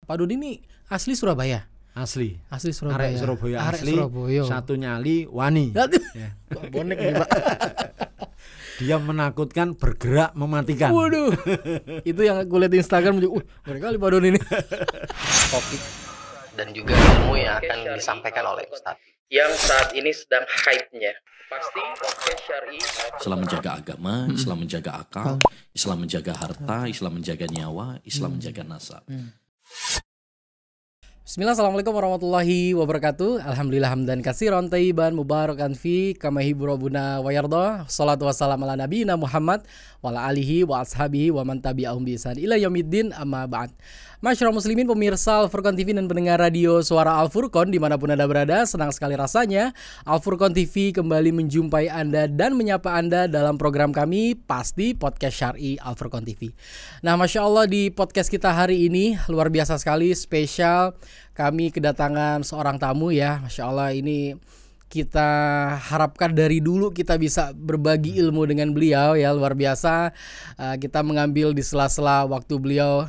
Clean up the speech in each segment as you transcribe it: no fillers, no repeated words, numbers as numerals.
Pak Dodi ini asli Surabaya. Asli Surabaya. Arek Surabaya Arek asli. Surabaya. Satu nyali wani. Ya. Kok bonek nih, Pak. Dia menakutkan, bergerak, mematikan. Waduh. Itu yang aku lihat di Instagram, ngeri kali Pak Dodi ini. Topik dan juga ilmu yang akan disampaikan oleh Ustadz yang saat ini sedang hype-nya. Pasti podcast syar'i. Islam menjaga agama, Islam menjaga akal, Islam menjaga harta, Islam menjaga nyawa, Islam menjaga nasab. Bismillah, assalamualaikum warahmatullahi wabarakatuh. Alhamdulillah hamdan katsiran thayyiban mubarakan fi kama yuhibbu rabbuna wa yarda. Shalatu wassalamu ala nabiyina Muhammad wa ala alihi wa ashabihi wa man tabi'ahum bi ihsan ila yaumiddin, amma ba'd. Masyarakat muslimin, pemirsa Al-Furqan TV dan pendengar radio suara Al-Furqan dimanapun Anda berada, senang sekali rasanya Al-Furqan TV kembali menjumpai Anda dan menyapa Anda dalam program kami, pasti podcast syar'i Al-Furqan TV. Nah, Masya Allah, di podcast kita hari ini luar biasa sekali, spesial. Kami kedatangan seorang tamu ya, Masya Allah, ini kita harapkan dari dulu kita bisa berbagi ilmu dengan beliau ya, luar biasa. Kita mengambil di sela-sela waktu beliau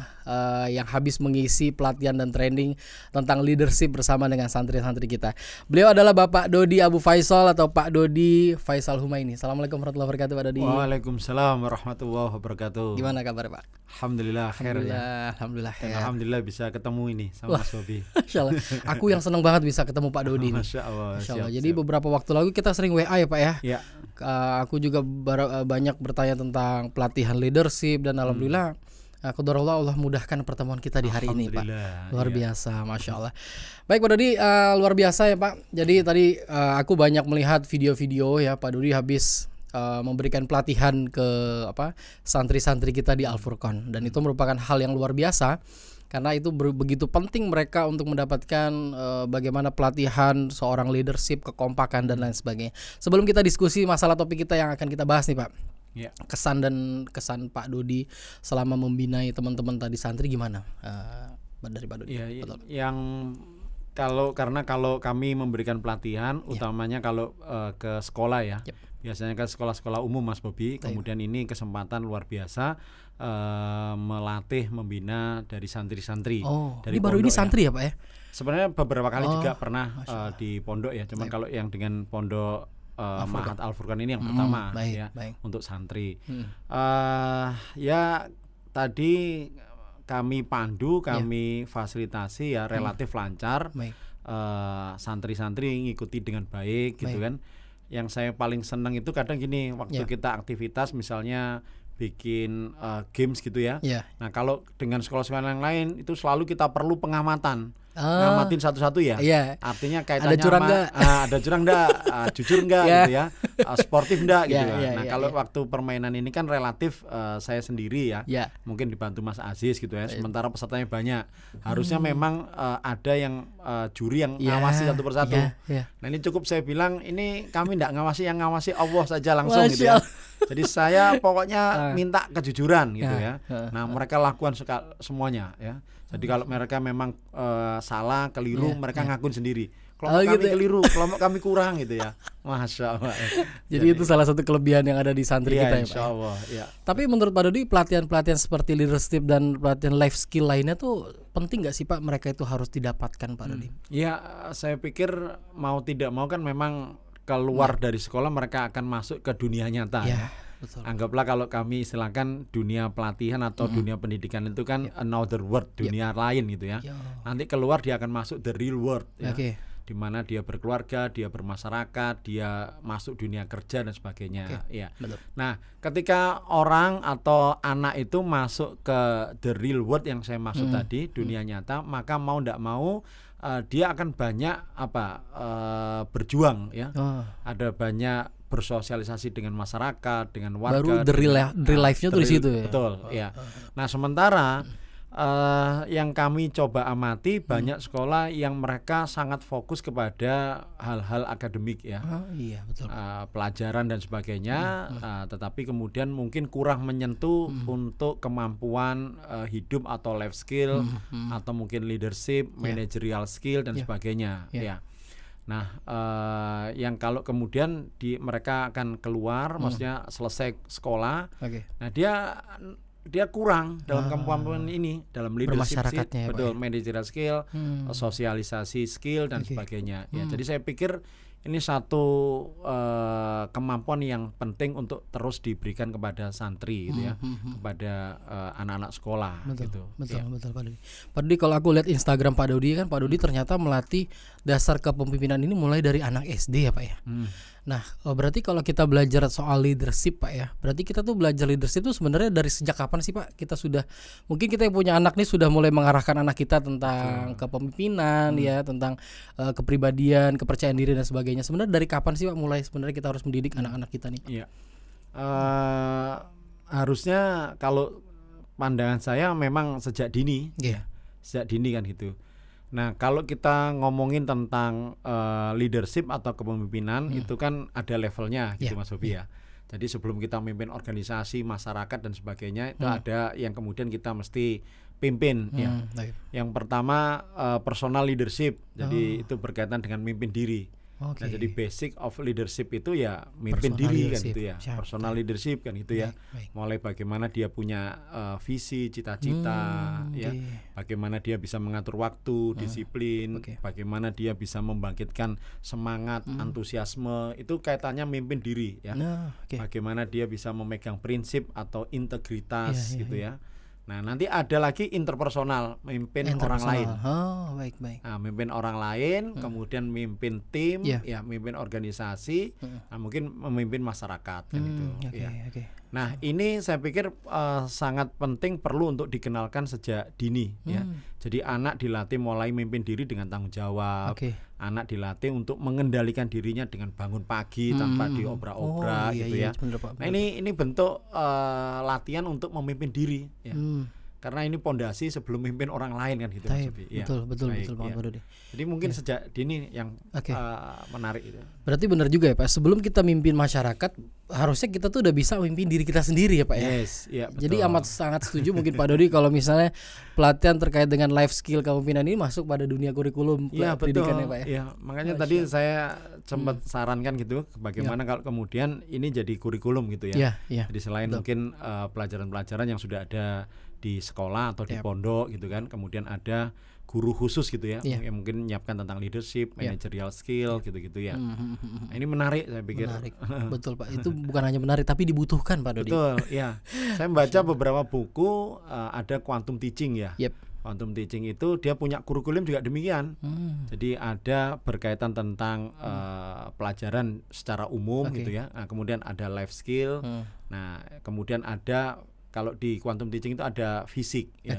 yang habis mengisi pelatihan dan training tentang leadership bersama dengan santri-santri kita. Beliau adalah Bapak Dodi Abu Faisal atau Pak Dodi Faisal Humaini. Assalamualaikum warahmatullahi wabarakatuh, Pak Dodi. Waalaikumsalam warahmatullahi wabarakatuh. Gimana kabar, Pak? Alhamdulillah khair ya. Alhamdulillah khair. Alhamdulillah bisa ketemu ini sama Mas Bobi. Masya Allah. Aku yang senang banget bisa ketemu Pak Dodi ini. Masya Allah. Masya Allah. Jadi beberapa waktu lalu kita sering WA ya, Pak ya. Ya. Aku juga banyak bertanya tentang pelatihan leadership dan alhamdulillah qadarullah Allah mudahkan pertemuan kita di hari ini, Pak. Luar biasa, Masya Allah. Baik Pak Dodi, luar biasa ya Pak. Jadi tadi aku banyak melihat video-video ya Pak Dodi habis memberikan pelatihan ke santri-santri kita di Al-Furqan, dan itu merupakan hal yang luar biasa karena itu begitu penting mereka untuk mendapatkan bagaimana pelatihan seorang leadership, kekompakan dan lain sebagainya. Sebelum kita diskusi masalah topik kita yang akan kita bahas nih Pak, ya. Kesan Pak Dodi selama membinai teman-teman tadi santri gimana dari Pak Dodi? Ya, yang karena kalau kami memberikan pelatihan utamanya kalau ke sekolah ya. Biasanya kan sekolah-sekolah umum Mas Bobi. Kemudian ini kesempatan luar biasa melatih, membina dari santri-santri. Dari ini baru ini santri ya Pak ya? Sebenarnya beberapa kali juga pernah di pondok ya. Cuman kalau yang dengan pondok Ma'had Al-Furqan ini yang pertama untuk santri. Ya tadi kami pandu, kami fasilitasi ya relatif lancar. Santri-santri ngikuti dengan baik gitu kan. Yang saya paling senang itu kadang gini, waktu kita aktivitas misalnya bikin games gitu ya. Nah kalau dengan sekolah-sekolah yang lain itu selalu kita perlu pengamatan, ngamatin satu-satu ya. Artinya kaitannya ada curang sama ada curang enggak, jujur enggak gitu ya, sportif enggak gitu ya. Nah kalau waktu permainan ini kan relatif saya sendiri ya, mungkin dibantu Mas Aziz gitu ya. Sementara pesertanya banyak, harusnya memang ada yang juri yang ngawasi satu persatu. Nah ini cukup saya bilang ini kami enggak ngawasi, yang ngawasi Allah saja langsung gitu ya. Jadi saya pokoknya minta kejujuran gitu ya. Nah mereka lakukan semuanya ya. Jadi kalau mereka memang salah, keliru, mereka ngakuin sendiri. Kelompok kami keliru, kelompok kami kurang gitu ya. Masya Allah. Jadi itu salah satu kelebihan yang ada di santri kita ya Pak. Insya Allah. Ya. Tapi menurut Pak Dodi, pelatihan-pelatihan seperti leadership dan pelatihan life skill lainnya tuh penting nggak sih Pak? Mereka itu harus didapatkan Pak Dodi? Ya saya pikir mau tidak mau kan memang keluar dari sekolah mereka akan masuk ke dunia nyata. Betul. Anggaplah kalau kami istilahkan dunia pelatihan atau dunia pendidikan itu kan another world, dunia lain gitu ya. Nanti keluar dia akan masuk the real world ya. Di mana dia berkeluarga, dia bermasyarakat, dia masuk dunia kerja dan sebagainya ya. Betul. Nah, ketika orang atau anak itu masuk ke the real world yang saya maksud tadi, dunia nyata, maka mau ndak mau dia akan banyak berjuang ya. Ada banyak bersosialisasi dengan masyarakat, dengan warga. Baru the real life-nya tuh di situ ya. Betul, ya. Nah, sementara yang kami coba amati banyak sekolah yang mereka sangat fokus kepada hal-hal akademik ya. Betul. Pelajaran dan sebagainya, tetapi kemudian mungkin kurang menyentuh untuk kemampuan hidup atau life skill atau mungkin leadership, managerial skill dan sebagainya ya. Nah, yang kalau kemudian mereka akan keluar, maksudnya selesai sekolah, nah dia dia kurang dalam kemampuan ini, dalam leadership skill, betul, managerial skill, sosialisasi skill dan sebagainya. Ya, jadi saya pikir ini satu kemampuan yang penting untuk terus diberikan kepada santri gitu ya, kepada anak-anak sekolah. Betul, gitu. Betul Pak Dodi. Pak Dodi, kalau aku lihat Instagram Pak Dodi kan, Pak Dodi ternyata melatih dasar kepemimpinan ini mulai dari anak SD ya Pak ya. Nah, berarti kalau kita belajar soal leadership Pak ya, berarti kita tuh belajar leadership tuh sebenarnya dari sejak kapan sih Pak? Kita sudah, mungkin kita yang punya anak nih sudah mulai mengarahkan anak kita tentang kepemimpinan ya, tentang kepribadian, kepercayaan diri dan sebagainya. Sebenarnya dari kapan sih Pak mulai sebenarnya kita harus mendidik anak-anak kita nih? Iya. Harusnya kalau pandangan saya memang sejak dini. Yeah. Sejak dini kan gitu. Nah, kalau kita ngomongin tentang leadership atau kepemimpinan itu kan ada levelnya gitu Mas Bobi ya. Jadi sebelum kita memimpin organisasi, masyarakat dan sebagainya itu ada yang kemudian kita mesti pimpin ya. Yang pertama personal leadership. Jadi itu berkaitan dengan mimpin diri. Nah, jadi basic of leadership itu ya mimpin diri kan gitu ya. Personal leadership kan gitu ya. Mulai bagaimana dia punya visi, cita-cita ya. Bagaimana dia bisa mengatur waktu, disiplin, bagaimana dia bisa membangkitkan semangat, antusiasme, itu kaitannya mimpin diri ya. Bagaimana dia bisa memegang prinsip atau integritas gitu ya. Nah, nanti ada lagi interpersonal, memimpin orang lain. Baik. Nah, memimpin orang lain, kemudian memimpin tim, ya, memimpin organisasi, nah, mungkin memimpin masyarakat kan itu. Nah, ini saya pikir sangat penting, perlu untuk dikenalkan sejak dini ya. Jadi anak dilatih mulai memimpin diri dengan tanggung jawab. Anak dilatih untuk mengendalikan dirinya dengan bangun pagi tanpa diobrak-obrak gitu ya. Nah, ini bentuk latihan untuk memimpin diri ya. Karena ini pondasi sebelum memimpin orang lain kan gitu. Betul Pak Dodi. Jadi mungkin sejak dini yang menarik itu. Berarti benar juga ya Pak, sebelum kita mimpin masyarakat harusnya kita tuh udah bisa memimpin diri kita sendiri ya Pak ya. Betul. Jadi amat sangat setuju mungkin Pak Dodi kalau misalnya pelatihan terkait dengan life skill kepemimpinan ini masuk pada dunia kurikulum pendidikan ya Pak ya. Iya, makanya tadi saya sempat sarankan gitu bagaimana kalau kemudian ini jadi kurikulum gitu ya. Jadi selain mungkin pelajaran-pelajaran yang sudah ada di sekolah atau di pondok gitu kan, kemudian ada guru khusus gitu ya, yang mungkin menyiapkan tentang leadership, managerial skill gitu-gitu ya. Nah, ini menarik saya pikir. Menarik. Betul Pak, itu bukan hanya menarik tapi dibutuhkan Pak Dodi. Betul, ya. Saya membaca beberapa buku, ada quantum teaching ya. Quantum teaching itu dia punya kurikulum juga demikian. Jadi ada berkaitan tentang pelajaran secara umum gitu ya. Nah, kemudian ada life skill. Nah, kemudian ada, kalau di quantum teaching itu ada fisik ya.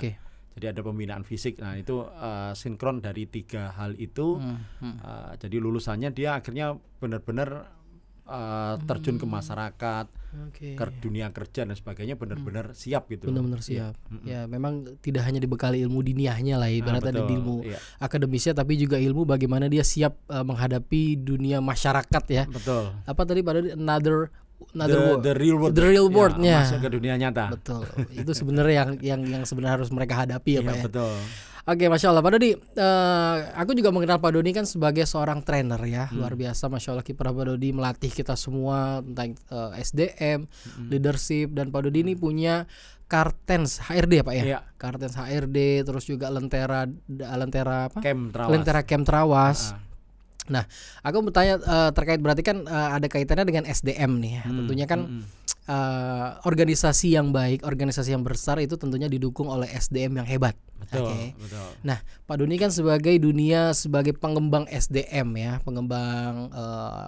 Jadi ada pembinaan fisik. Nah, itu sinkron dari 3 hal itu. Jadi lulusannya dia akhirnya benar-benar terjun ke masyarakat, ke dunia kerja dan sebagainya, benar-benar siap gitu. Benar-benar siap. Ya, memang tidak hanya dibekali ilmu diniahnya lah, ibaratnya ada ilmu akademisnya, tapi juga ilmu bagaimana dia siap menghadapi dunia masyarakat ya. Betul. Apa tadi pada the real world-nya, masuk ke dunia nyata. Betul. Itu sebenarnya yang sebenarnya harus mereka hadapi ya Pak ya. Betul. Oke, Masya Allah Pak Dodi, aku juga mengenal Pak Dodi kan sebagai seorang trainer ya. Luar biasa, Masya Allah, kiprah Pak Dodi melatih kita semua tentang SDM, leadership, dan Pak Dodi ini punya Kartens HRD ya Pak ya. Kartens HRD, terus juga Lentera apa? Lentera Camp Trawas. Nah, aku bertanya terkait, berarti kan ada kaitannya dengan SDM nih ya. Tentunya kan organisasi yang baik, organisasi yang besar itu tentunya didukung oleh SDM yang hebat. Betul. Nah, Pak Doni kan sebagai sebagai pengembang SDM ya, pengembang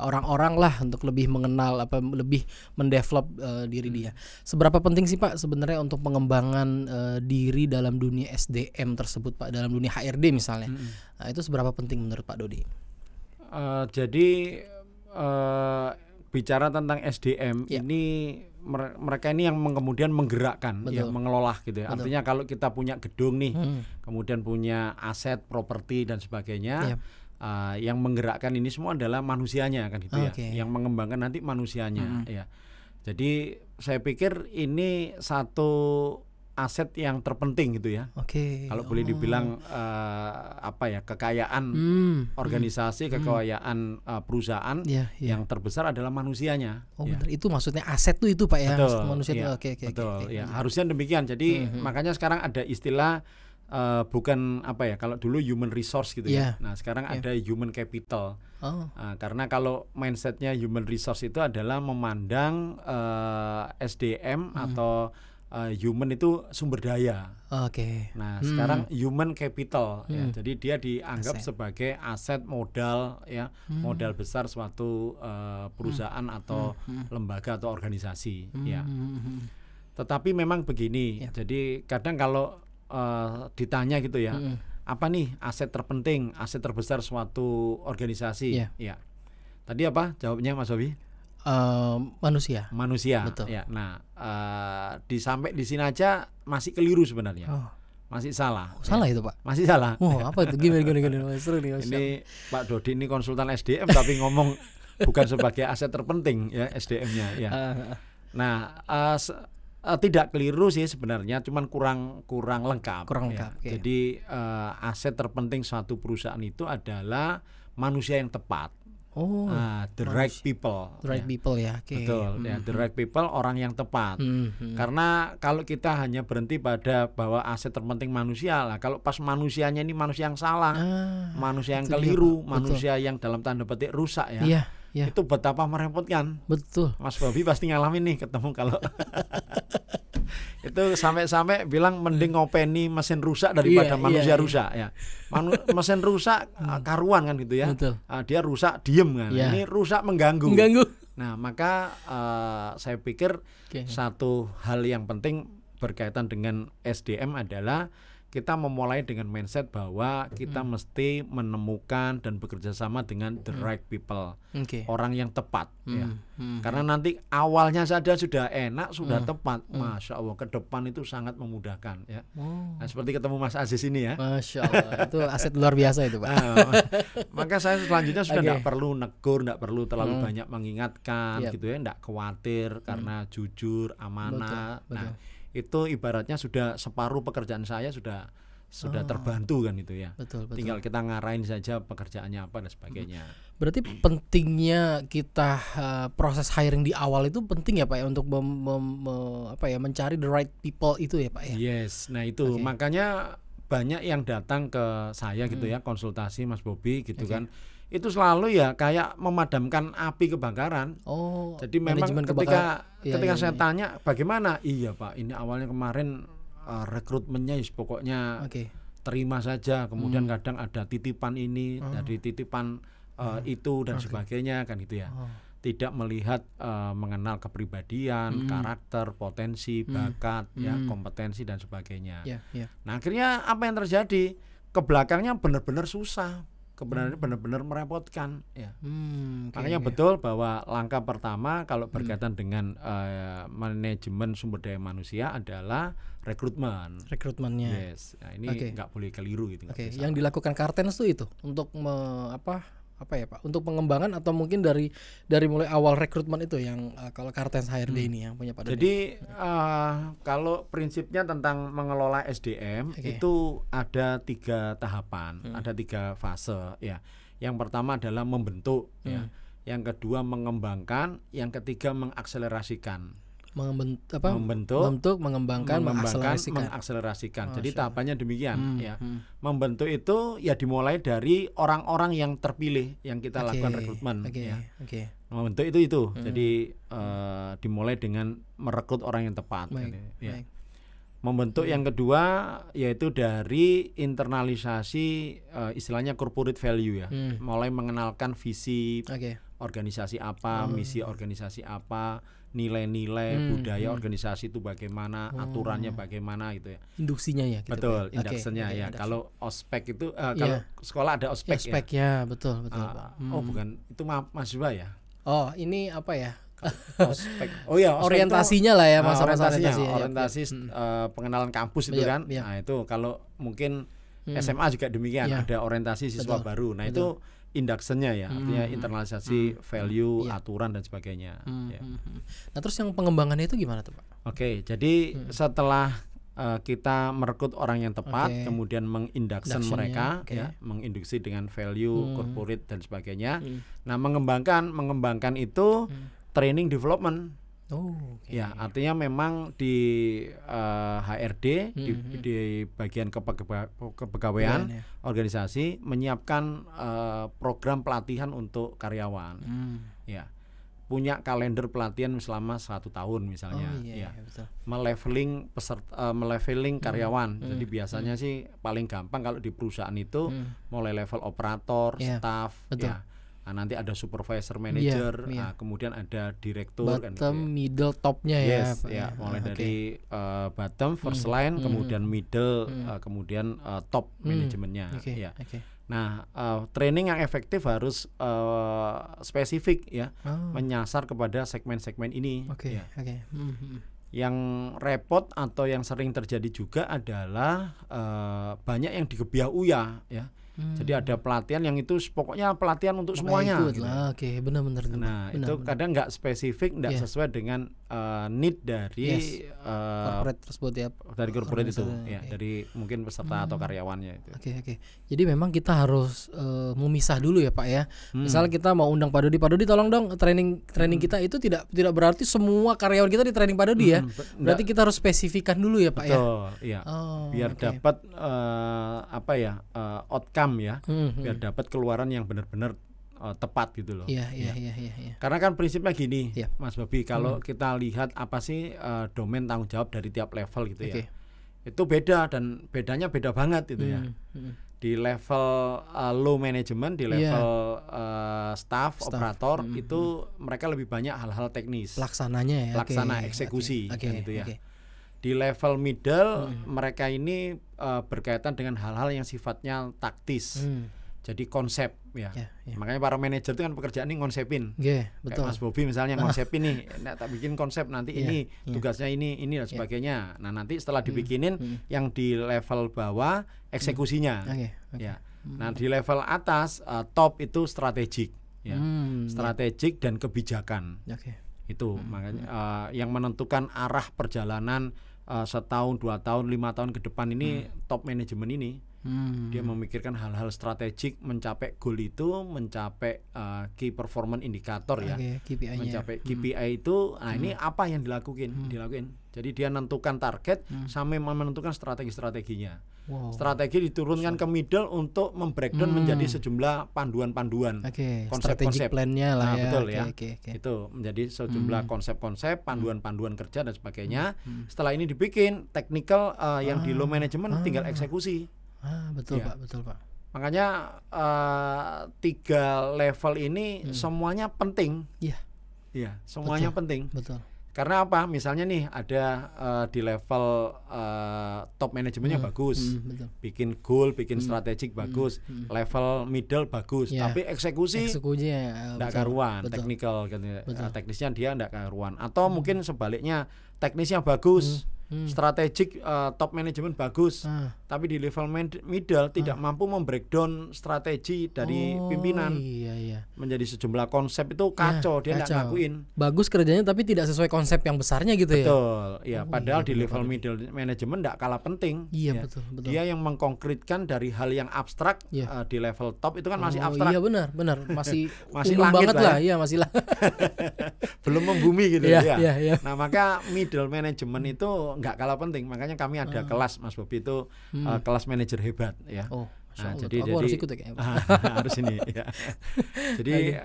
orang-orang lah untuk lebih mengenal lebih mendevelop diri dia. Seberapa penting sih Pak sebenarnya untuk pengembangan diri dalam dunia SDM tersebut Pak, dalam dunia HRD misalnya. Nah, itu seberapa penting menurut Pak Dodi? Jadi bicara tentang SDM ini mereka ini yang kemudian menggerakkan, ya, mengelola gitu ya. Artinya kalau kita punya gedung nih, kemudian punya aset, properti dan sebagainya, yang menggerakkan ini semua adalah manusianya kan gitu ya. Yang mengembangkan nanti manusianya ya. Jadi saya pikir ini satu aset yang terpenting gitu ya. Kalau boleh dibilang kekayaan organisasi, kekayaan perusahaan yang terbesar adalah manusianya. Benar. Itu maksudnya aset itu Pak ya. Betul, manusia itu. Betul. Harusnya demikian. Jadi makanya sekarang ada istilah bukan kalau dulu human resource gitu ya. Nah sekarang ada human capital. Karena kalau mindsetnya human resource itu adalah memandang SDM atau human itu sumber daya. Nah sekarang human capital ya. Jadi dia dianggap sebagai aset modal ya, modal besar suatu perusahaan atau lembaga atau organisasi ya. Tetapi memang begini. Jadi kadang kalau ditanya gitu ya, apa nih aset terpenting, aset terbesar suatu organisasi? Ya. Tadi apa jawabnya Mas Bobi? Manusia. Betul. Ya. Nah, sampai di sini aja masih keliru sebenarnya. Masih salah. Salah itu Pak? Masih salah. Apa itu? Gimana? Seru nih. Ini Pak Dodi ini konsultan SDM tapi ngomong bukan sebagai aset terpenting ya SDM-nya ya. Nah, tidak keliru sih sebenarnya, cuman kurang lengkap. Jadi aset terpenting suatu perusahaan itu adalah manusia yang tepat. The right people. People ya. Betul. Ya, the right people, orang yang tepat. Karena kalau kita hanya berhenti pada bahwa aset terpenting manusia lah, kalau pas manusianya ini manusia yang salah, manusia yang keliru, manusia yang dalam tanda petik rusak ya. Itu betapa merepotkan. Betul. Mas Bobi pasti ngalamin nih ketemu kalau itu sampai bilang mending ngopeni mesin rusak daripada manusia rusak ya. Mesin rusak karuan kan gitu ya. Dia rusak diem kan. Ini rusak mengganggu. Nah maka saya pikir satu hal yang penting berkaitan dengan SDM adalah kita memulai dengan mindset bahwa kita mesti menemukan dan bekerja sama dengan the right people, orang yang tepat ya. Karena nanti awalnya saja sudah enak, sudah tepat, Masya Allah, ke depan itu sangat memudahkan ya. Nah, seperti ketemu Mas Aziz ini ya. Masya Allah, itu aset luar biasa itu Pak. Maka saya selanjutnya sudah tidak perlu negur, tidak perlu terlalu banyak mengingatkan gitu ya, tidak khawatir karena jujur, amanah. Betul. Nah itu ibaratnya sudah separuh pekerjaan saya sudah terbantu kan itu ya. Betul. Tinggal kita ngarahin saja pekerjaannya apa dan sebagainya. Berarti pentingnya kita proses hiring di awal itu penting ya Pak ya untuk mencari the right people itu ya Pak ya. Yes, nah itu makanya banyak yang datang ke saya gitu ya, konsultasi Mas Bobi gitu kan. Itu selalu ya kayak memadamkan api kebakaran. Jadi memang ketika saya tanya bagaimana, iya Pak, ini awalnya kemarin rekrutmennya pokoknya terima saja, kemudian kadang ada titipan ini, dari titipan itu dan sebagainya kan gitu ya. Tidak melihat mengenal kepribadian, karakter, potensi, bakat, ya, kompetensi dan sebagainya. Nah akhirnya apa yang terjadi? Ke belakangnya benar-benar susah. Kebenarannya benar-benar merepotkan ya. Makanya betul bahwa langkah pertama kalau berkaitan dengan manajemen sumber daya manusia adalah rekrutmennya. Yes. Nah, ini nggak boleh keliru gitu. Yang dilakukan Kartens itu untuk untuk pengembangan atau mungkin dari mulai awal rekrutmen itu yang kalau Kartens HRD ini yang punya Pak Dodi. Jadi kalau prinsipnya tentang mengelola SDM itu ada 3 tahapan, ada 3 fase ya. Yang pertama adalah membentuk ya. Yang kedua mengembangkan, yang ketiga mengakselerasikan. Membentuk, mengembangkan, mengakselerasikan. Jadi tahapannya demikian ya. Membentuk itu ya dimulai dari orang-orang yang terpilih yang kita lakukan rekrutmen ya. Membentuk itu. Jadi dimulai dengan merekrut orang yang tepat. Ya. Membentuk yang kedua yaitu dari internalisasi istilahnya corporate value ya. Mulai mengenalkan visi organisasi apa, misi organisasi apa, nilai-nilai budaya organisasi itu bagaimana, aturannya bagaimana gitu ya. Induksinya ya. Betul, induksinya ya. Kalau ospek itu kalau sekolah ada ospek ya. Ospek ya, betul. Bukan, itu mahasiswa ya. Ini apa ya? Ospek. Ospek orientasinya itu, lah ya, masa-masa orientasi pengenalan kampus itu kan. Nah, itu kalau mungkin SMA juga demikian, ada orientasi siswa baru. Nah, itu induction-nya ya, artinya internalisasi value, aturan dan sebagainya. Nah, terus yang pengembangannya itu gimana tuh Pak? Jadi setelah kita merekrut orang yang tepat, kemudian menginduction mereka, ya, menginduksi dengan value, corporate dan sebagainya. Nah, mengembangkan itu training development. Ya, artinya memang di HRD di bagian kepegawaian organisasi menyiapkan program pelatihan untuk karyawan. Ya. Punya kalender pelatihan selama 1 tahun misalnya, meleveling karyawan. Jadi biasanya sih paling gampang kalau di perusahaan itu mulai level operator, staff, ya. Nah, nanti ada supervisor, manager, kemudian ada direktur, bottom, middle, topnya mulai dari bottom, first line, kemudian middle, kemudian top manajemennya. Nah, training yang efektif harus spesifik, ya, menyasar kepada segmen-segmen ini. Yang repot atau yang sering terjadi juga adalah banyak yang digebiah uyah, ya. Jadi ada pelatihan yang itu pokoknya pelatihan untuk semuanya. Gitu. Benar-benar. Nah, itu kadang nggak spesifik, nggak sesuai dengan need dari corporate tersebut, ya. Dari corporate itu, ya, dari mungkin peserta atau karyawannya itu. Jadi memang kita harus memisah dulu, ya Pak, ya. Misalnya kita mau undang Pak Dodi, tolong dong training kita itu tidak berarti semua karyawan kita di training Pak Dodi, ya. Berarti kita harus spesifikkan dulu, ya Pak, ya. Biar dapat outcome, ya, biar dapat keluaran yang benar-benar tepat gitu loh. Karena kan prinsipnya gini, Mas Bobi, kalau kita lihat apa sih domain tanggung jawab dari tiap level gitu, ya. Itu beda, dan bedanya beda banget gitu, ya. Di level low management, di level staff, operator, itu mereka lebih banyak hal-hal teknis. Laksananya, ya. Eksekusi kan itu, ya. Di level middle, mereka ini berkaitan dengan hal-hal yang sifatnya taktis. Jadi konsep, ya. Makanya para manajer itu kan pekerjaan ini ngonsepin. Betul. Kayak Mas Bobi misalnya ngonsepin nih, tak bikin konsep nanti ini tugasnya ini dan sebagainya. Nah, nanti setelah dibikinin yang di level bawah eksekusinya. Ya. Nah, di level atas top itu strategik, ya. Strategik dan kebijakan. Itu makanya yang menentukan arah perjalanan setahun, 2 tahun, 5 tahun ke depan ini top manajemen ini. Dia memikirkan hal-hal strategik, mencapai goal itu, mencapai key performance indicator, ya, mencapai KPI itu. Nah, ini apa yang dilakuin. Jadi dia menentukan target sampai menentukan strategi-strateginya. Strategi diturunkan ke middle untuk membreakdown menjadi sejumlah panduan-panduan, konsep-konsep plan-nya lah, ya. Betul, ya. Itu menjadi sejumlah konsep-konsep, panduan-panduan kerja dan sebagainya. Setelah ini dibikin technical, yang di low management tinggal eksekusi. Betul, ya. Pak, betul, Pak. Makanya 3 level ini semuanya penting. Iya, semuanya penting. Betul. Karena apa? Misalnya nih ada di level top manajemennya bagus, bikin goal, bikin strategik bagus, level middle bagus, tapi eksekusinya enggak karuan, technical, teknisnya dia enggak karuan. Atau mungkin sebaliknya, teknisnya bagus, strategik top manajemen bagus, tapi di level middle tidak mampu membreakdown strategi dari pimpinan menjadi sejumlah konsep, itu kacau, dia nggak ngakuin. Bagus kerjanya tapi tidak sesuai konsep yang besarnya gitu, ya. Betul, ya. Padahal di level middle manajemen nggak kalah penting. Betul. Dia yang mengkonkretkan dari hal yang abstrak, di level top itu kan masih abstrak. Benar, masih langit banget lah, ya, masih lah. Belum membumi gitu, ya. Nah, maka middle management itu nggak kalah penting. Makanya kami ada kelas, Mas Bobi, itu kelas manajer hebat, ya. Nah, jadi harus ikut, ya, harus ini, ya. Jadi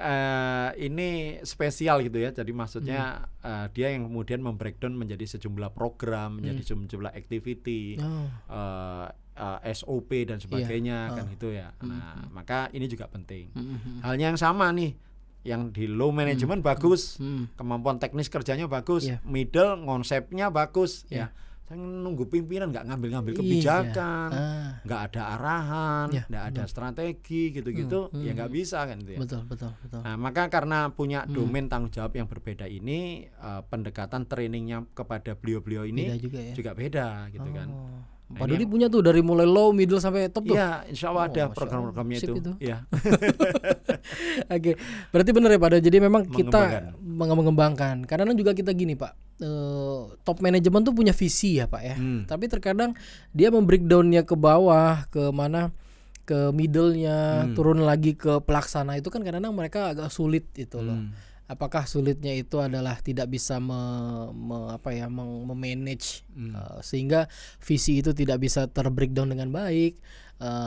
ini spesial gitu, ya. Jadi maksudnya dia yang kemudian membreakdown menjadi sejumlah program, menjadi sejumlah activity, SOP dan sebagainya, kan itu, ya. Nah, maka ini juga penting. Halnya yang sama nih, yang di low management bagus, kemampuan teknis kerjanya bagus, middle konsepnya bagus, ya. Saya nunggu pimpinan nggak ngambil kebijakan, nggak ada arahan, nggak ada strategi gitu-gitu, ya nggak bisa, kan itu, ya. Betul. Nah, maka karena punya domain tanggung jawab yang berbeda ini, pendekatan trainingnya kepada beliau-beliau ini juga beda, gitu kan. Pak Dodi punya tuh dari mulai low, middle sampai top tuh. Iya, insya Allah ada program-programnya itu. Ya. Oke, berarti benar, ya Pak Dodi. Jadi memang kita mengembangkan. Kadang juga kita gini Pak, top manajemen tuh punya visi ya Pak ya. Tapi terkadang dia membreakdownnya ke bawah, ke mana, ke middle-nya, turun lagi ke pelaksana, itu kan kadang-kadang mereka agak sulit itu loh. Apakah sulitnya itu adalah tidak bisa memanage sehingga visi itu tidak bisa terbreakdown dengan baik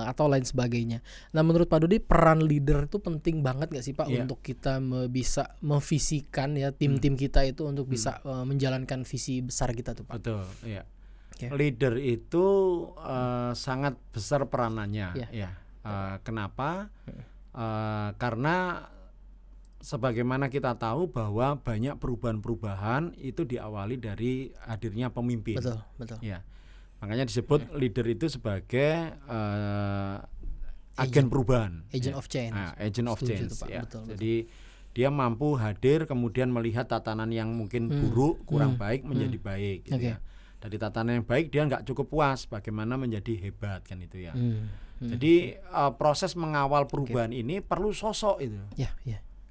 atau lain sebagainya. Nah menurut Pak Dodi peran leader itu penting banget nggak sih Pak untuk kita bisa memvisikan ya tim-tim kita itu untuk bisa menjalankan visi besar kita tuh Pak. Betul, iya. Leader itu sangat besar peranannya ya. Kenapa? Karena sebagaimana kita tahu bahwa banyak perubahan-perubahan itu diawali dari hadirnya pemimpin. Betul. Ya. Makanya disebut leader itu sebagai agen perubahan. Agent of change. Agent of change. Ya. Betul. Jadi dia mampu hadir kemudian melihat tatanan yang mungkin buruk, kurang baik menjadi baik. Gitu ya. Dari tatanan yang baik dia nggak cukup puas, bagaimana menjadi hebat kan itu ya. Jadi proses mengawal perubahan ini perlu sosok itu.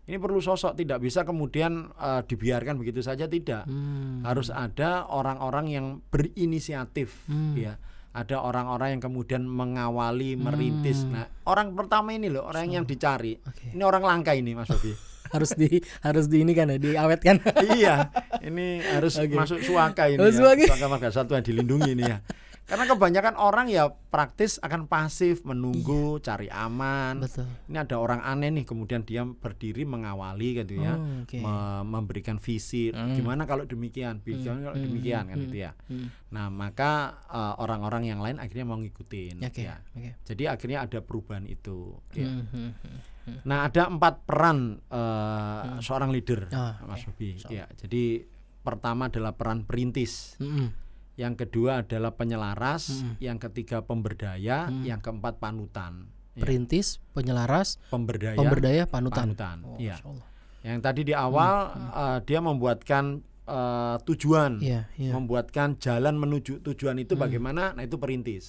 Ini perlu sosok, tidak bisa kemudian dibiarkan begitu saja, tidak. Harus ada orang-orang yang berinisiatif, ya. Ada orang-orang yang kemudian mengawali, merintis. Nah, orang pertama ini loh, orang yang dicari. Ini orang langka ini, Mas Bobi. harus di ini kan ya, diawetkan. Iya, ini harus masuk suaka ini. Suaka Marga Satwa yang dilindungi ini ya. Karena kebanyakan orang ya praktis akan pasif, menunggu, cari aman. Betul. Ini ada orang aneh nih, kemudian dia berdiri mengawali gitu ya, memberikan visi. Gimana kalau demikian, kalau demikian kan gitu ya. Nah maka orang-orang yang lain akhirnya mau ngikutin. Ya. Jadi akhirnya ada perubahan itu. Ya. Nah ada 4 peran seorang leader, Mas Bobi. Ya, jadi pertama adalah peran perintis. Yang kedua adalah penyelaras, yang ketiga pemberdaya, yang keempat panutan. Perintis, penyelaras, pemberdaya, panutan. Ya. Yang tadi di awal dia membuatkan tujuan, membuatkan jalan menuju tujuan itu bagaimana? Nah itu perintis.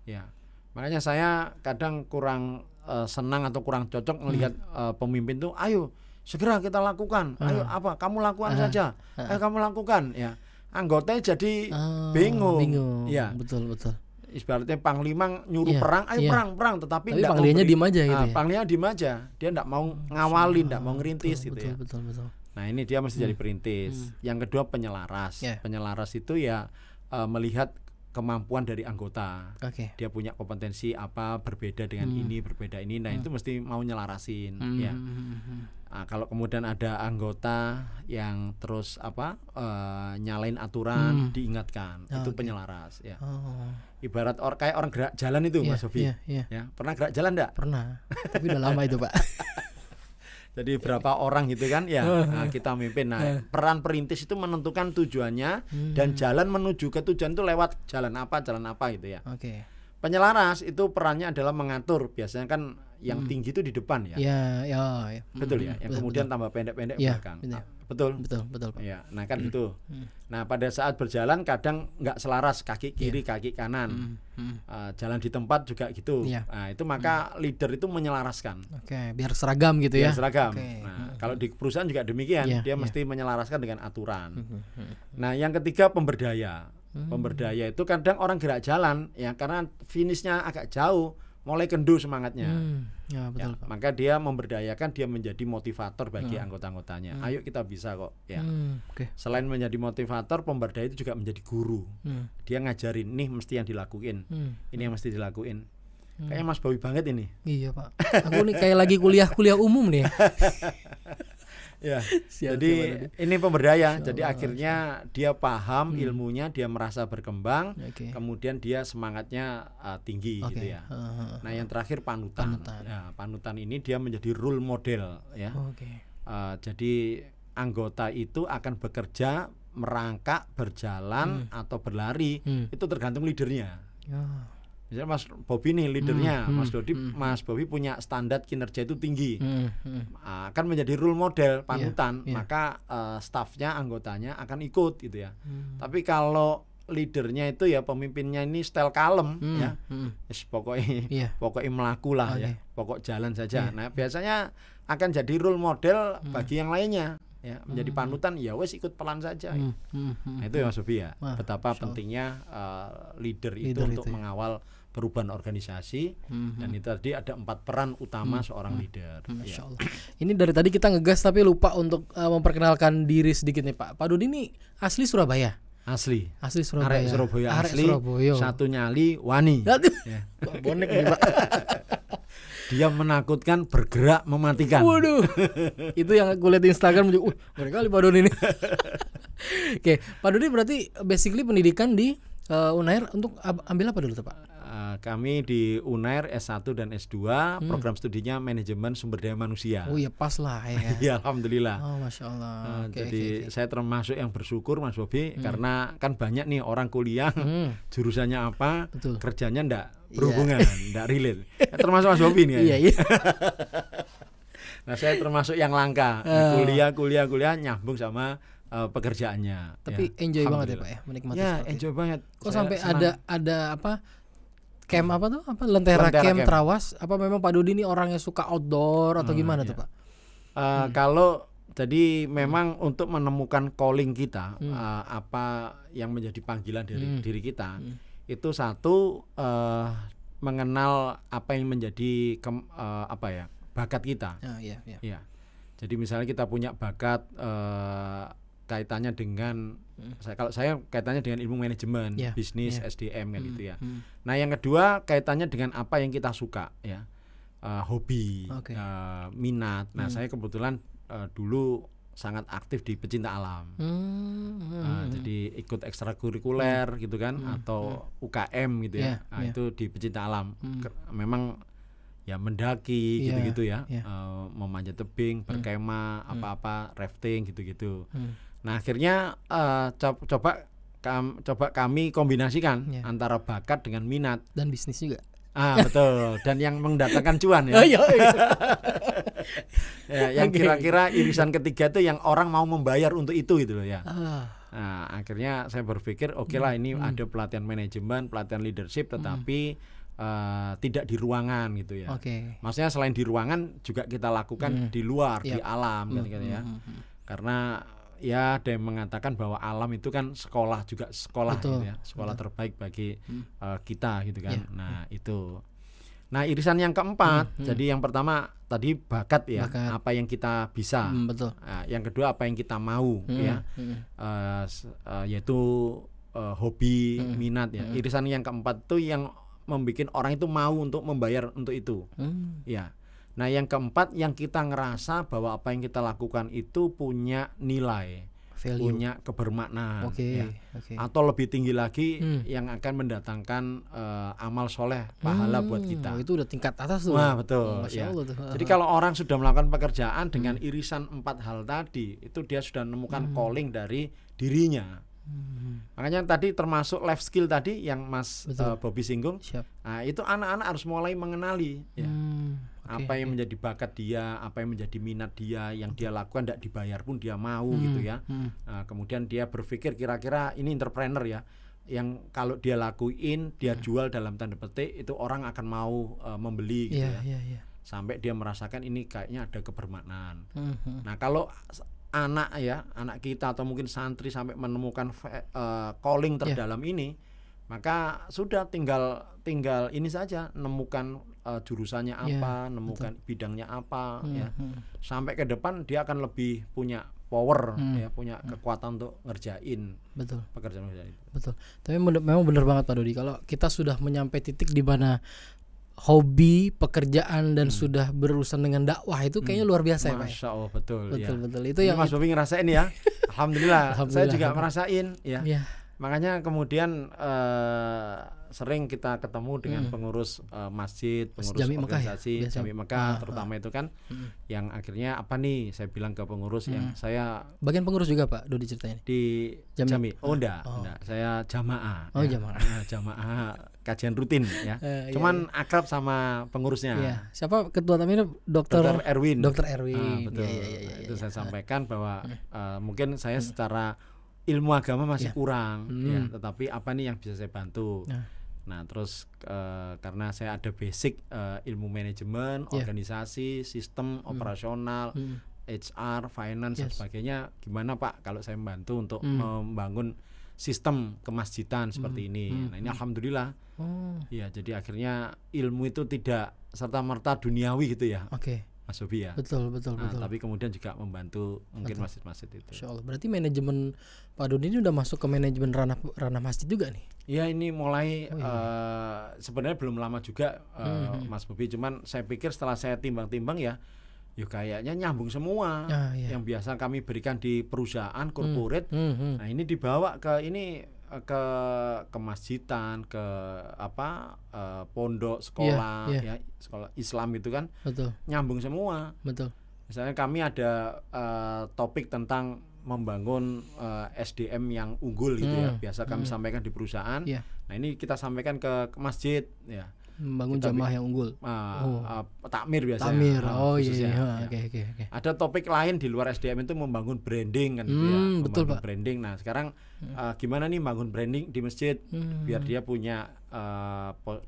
Ya. Makanya saya kadang kurang senang atau kurang cocok melihat pemimpin tuh, ayo segera kita lakukan, ayo apa? Kamu lakukan saja, ayo kamu lakukan, ya. Anggotanya jadi bingung. Ya. Betul. Ibaratnya panglima nyuruh perang, ayo perang, tetapi panglianya diem aja gitu ya. Panglima diem aja. Dia enggak mau ngawalin, enggak mau ngerintis gitu ya. Betul. Nah, ini dia mesti jadi perintis. Yang kedua penyelaras. Penyelaras itu ya melihat kemampuan dari anggota. Dia punya kompetensi apa, berbeda dengan ini, berbeda ini. Nah, itu mesti mau nyelarasin ya. Nah, kalau kemudian ada anggota yang terus nyalain aturan, diingatkan, itu penyelaras ya. Ibarat kayak orang gerak jalan itu, Mas Sofi. Ya, pernah gerak jalan enggak? Pernah. Tapi udah lama itu, Pak. Jadi berapa orang gitu kan ya, kita mimpin. Nah, peran perintis itu menentukan tujuannya dan jalan menuju ke tujuan itu lewat jalan apa gitu ya. Penyelaras itu perannya adalah mengatur, biasanya kan yang tinggi itu di depan ya. Betul ya. Yang kemudian tambah pendek-pendek belakang. Betul. Ya, nah kan gitu. Nah, pada saat berjalan kadang nggak selaras, kaki kiri, kaki kanan. Jalan di tempat juga gitu. Nah, itu maka leader itu menyelaraskan. Biar seragam gitu ya. Biar seragam. Nah, kalau di perusahaan juga demikian, dia mesti menyelaraskan dengan aturan. Nah, yang ketiga pemberdaya. Pemberdaya itu kadang orang gerak jalan ya karena finishnya agak jauh, mulai kendur semangatnya. Betul, Pak. Maka dia memberdayakan, dia menjadi motivator bagi anggota-anggotanya. Ayo kita bisa kok ya. Selain menjadi motivator, pemberdaya itu juga menjadi guru. Dia ngajarin, nih mesti yang dilakuin. Ini yang mesti dilakuin. Kayaknya Mas Bobi banget ini. Iya, Pak. Aku nih kayak lagi kuliah umum nih. Ya, jadi ini pemberdaya. Jadi akhirnya dia paham ilmunya, dia merasa berkembang, kemudian dia semangatnya tinggi gitu ya. Nah, yang terakhir panutan. Ya, panutan ini dia menjadi role model ya. Jadi anggota itu akan bekerja, merangkak, berjalan atau berlari, itu tergantung leadernya. Misalnya Mas Bobi nih leadernya, Mas Bobi punya standar kinerja itu tinggi, akan menjadi role model, panutan, maka stafnya, anggotanya akan ikut gitu ya. Tapi kalau leadernya itu ya pemimpinnya ini style kalem ya, pokoknya melaku lah ya, pokok jalan saja. Nah biasanya akan jadi role model bagi yang lainnya. ya, menjadi panutan ya wes ikut pelan saja. Nah, itu ya Mas Bobi ya. Betapa pentingnya leader itu untuk mengawal perubahan organisasi dan itu tadi ada 4 peran utama seorang leader. Masya Allah. Ini dari tadi kita ngegas tapi lupa untuk memperkenalkan diri sedikit nih Pak. Pak Dodi ini asli Surabaya. Asli Surabaya. Arek Surabaya asli. Surabaya. Satu nyali wani. Ya. Bonek nih Pak. Dia menakutkan, bergerak mematikan. Waduh. Itu yang aku lihat di Instagram, ngeri kali Pak Dodi ini. Oke, Pak Dodi berarti basically pendidikan di Unair untuk ambil apa dulu tuh Pak? Kami di Unair S1 dan S2 program studinya manajemen sumber daya manusia. Oh iya pas lah ya. Ya alhamdulillah. Oh Masya Allah. Jadi saya termasuk yang bersyukur Mas Bobi karena kan banyak nih orang kuliah jurusannya apa, kerjanya ndak berhubungan, ndak relate. Termasuk Mas Bobi nih. Iya. Nah saya termasuk yang langka kuliah nyambung sama pekerjaannya. Tapi enjoy banget ya Pak ya, menikmati. Ya enjoy banget. Kok sampai ada apa? Camp apa tuh? Lentera camp Trawas? Apa memang Pak Dodi ini orang yang suka outdoor atau gimana tuh Pak? Kalau jadi memang untuk menemukan calling kita, apa yang menjadi panggilan dari diri kita, itu satu mengenal apa yang menjadi bakat kita. Ya. Jadi misalnya kita punya bakat kaitannya dengan kalau saya kaitannya dengan ilmu manajemen, bisnis, SDM kan itu ya. Nah, yang kedua kaitannya dengan apa yang kita suka ya. Hobi, minat. Nah, saya kebetulan dulu sangat aktif di pecinta alam. Jadi ikut ekstrakurikuler gitu kan atau UKM gitu ya. Nah, itu di pecinta alam. Memang ya mendaki gitu-gitu ya. Memanjat tebing, berkemah, apa-apa, rafting gitu-gitu. Nah akhirnya coba kami kombinasikan antara bakat dengan minat dan bisnis juga. Betul, dan yang mendatangkan cuan ya. Yang kira-kira irisan ketiga itu yang orang mau membayar untuk itu gitu loh ya. Nah akhirnya saya berpikir oke lah ini ada pelatihan manajemen, pelatihan leadership, tetapi tidak di ruangan gitu ya. Maksudnya selain di ruangan juga kita lakukan di luar, di alam kan ya. Karena ya ada yang mengatakan bahwa alam itu kan sekolah juga gitu ya, sekolah terbaik bagi kita gitu kan. Nah itu. Nah irisan yang keempat, jadi yang pertama tadi bakat ya, apa yang kita bisa. Nah, yang kedua apa yang kita mau ya, yaitu hobi, minat ya. Irisan yang keempat itu yang membuat orang itu mau untuk membayar untuk itu. Ya. Nah yang keempat yang kita ngerasa bahwa apa yang kita lakukan itu punya nilai, value, punya kebermaknaan atau lebih tinggi lagi yang akan mendatangkan amal soleh, pahala buat kita. Itu udah tingkat atas tuh. Nah betul ya. Jadi kalau orang sudah melakukan pekerjaan dengan irisan 4 hal tadi, itu dia sudah menemukan calling dari dirinya. Makanya tadi termasuk life skill tadi yang Mas Bobi singgung. Nah itu anak-anak harus mulai mengenali ya. Apa yang menjadi bakat dia, apa yang menjadi minat dia, yang dia lakukan tidak dibayar pun dia mau gitu ya. Nah, kemudian dia berpikir kira-kira ini entrepreneur ya, yang kalau dia lakuin, dia jual dalam tanda petik itu orang akan mau membeli gitu ya. Sampai dia merasakan ini kayaknya ada kebermaknaan. Nah kalau anak kita atau mungkin santri sampai menemukan calling terdalam ini, maka sudah tinggal ini saja, nemukan jurusannya apa, nemukan bidangnya apa ya. Sampai ke depan dia akan lebih punya power ya, punya kekuatan untuk ngerjain pekerjaan itu. Betul. Tapi memang benar banget Pak Dodi, kalau kita sudah menyampai titik di mana hobi, pekerjaan dan sudah berurusan dengan dakwah itu kayaknya luar biasa ya Pak. Masya Allah betul. Itu yang Mas Bobi ngerasain ya. Alhamdulillah. Saya juga merasain ya. Makanya kemudian sering kita ketemu dengan pengurus masjid, pengurus organisasi Jami Mekah terutama itu kan yang akhirnya apa nih saya bilang ke pengurus yang saya bagian pengurus juga Pak Dodi ceritanya di Jami. Enggak, saya jamaah. Jamaah kajian rutin ya. Cuman akrab sama pengurusnya. Siapa ketua tamnya? Dr. Erwin. Betul. Itu saya sampaikan bahwa mungkin saya secara ilmu agama masih kurang ya, tetapi apa nih yang bisa saya bantu. Nah terus karena saya ada basic ilmu manajemen, organisasi, sistem operasional, HR, finance dan sebagainya, gimana Pak kalau saya membantu untuk membangun sistem kemasjidan seperti ini. Nah ini alhamdulillah. Ya jadi akhirnya ilmu itu tidak serta-merta duniawi gitu ya. Mas Bobi ya. Betul. Tapi kemudian juga membantu mungkin masjid-masjid itu. Insya Allah. Berarti manajemen Pak Dodi ini udah masuk ke manajemen ranah masjid juga nih? Ya ini mulai sebenarnya belum lama juga Mas Bobi. Cuman saya pikir setelah saya timbang-timbang ya kayaknya nyambung semua. Yang biasa kami berikan di perusahaan corporate. Nah ini dibawa ke ke masjidan, ke pondok, sekolah, ya sekolah Islam itu kan. Betul. Nyambung semua. Betul. Misalnya kami ada topik tentang membangun SDM yang unggul gitu ya. Biasa kami sampaikan di perusahaan. Nah ini kita sampaikan ke masjid ya. Membangun jamaah yang unggul. Takmir biasanya. Takmir. Oke. Ada topik lain di luar SDM itu membangun branding kan gitu ya. Betul, membangun Pak. branding. Nah, sekarang gimana nih membangun branding di masjid biar dia punya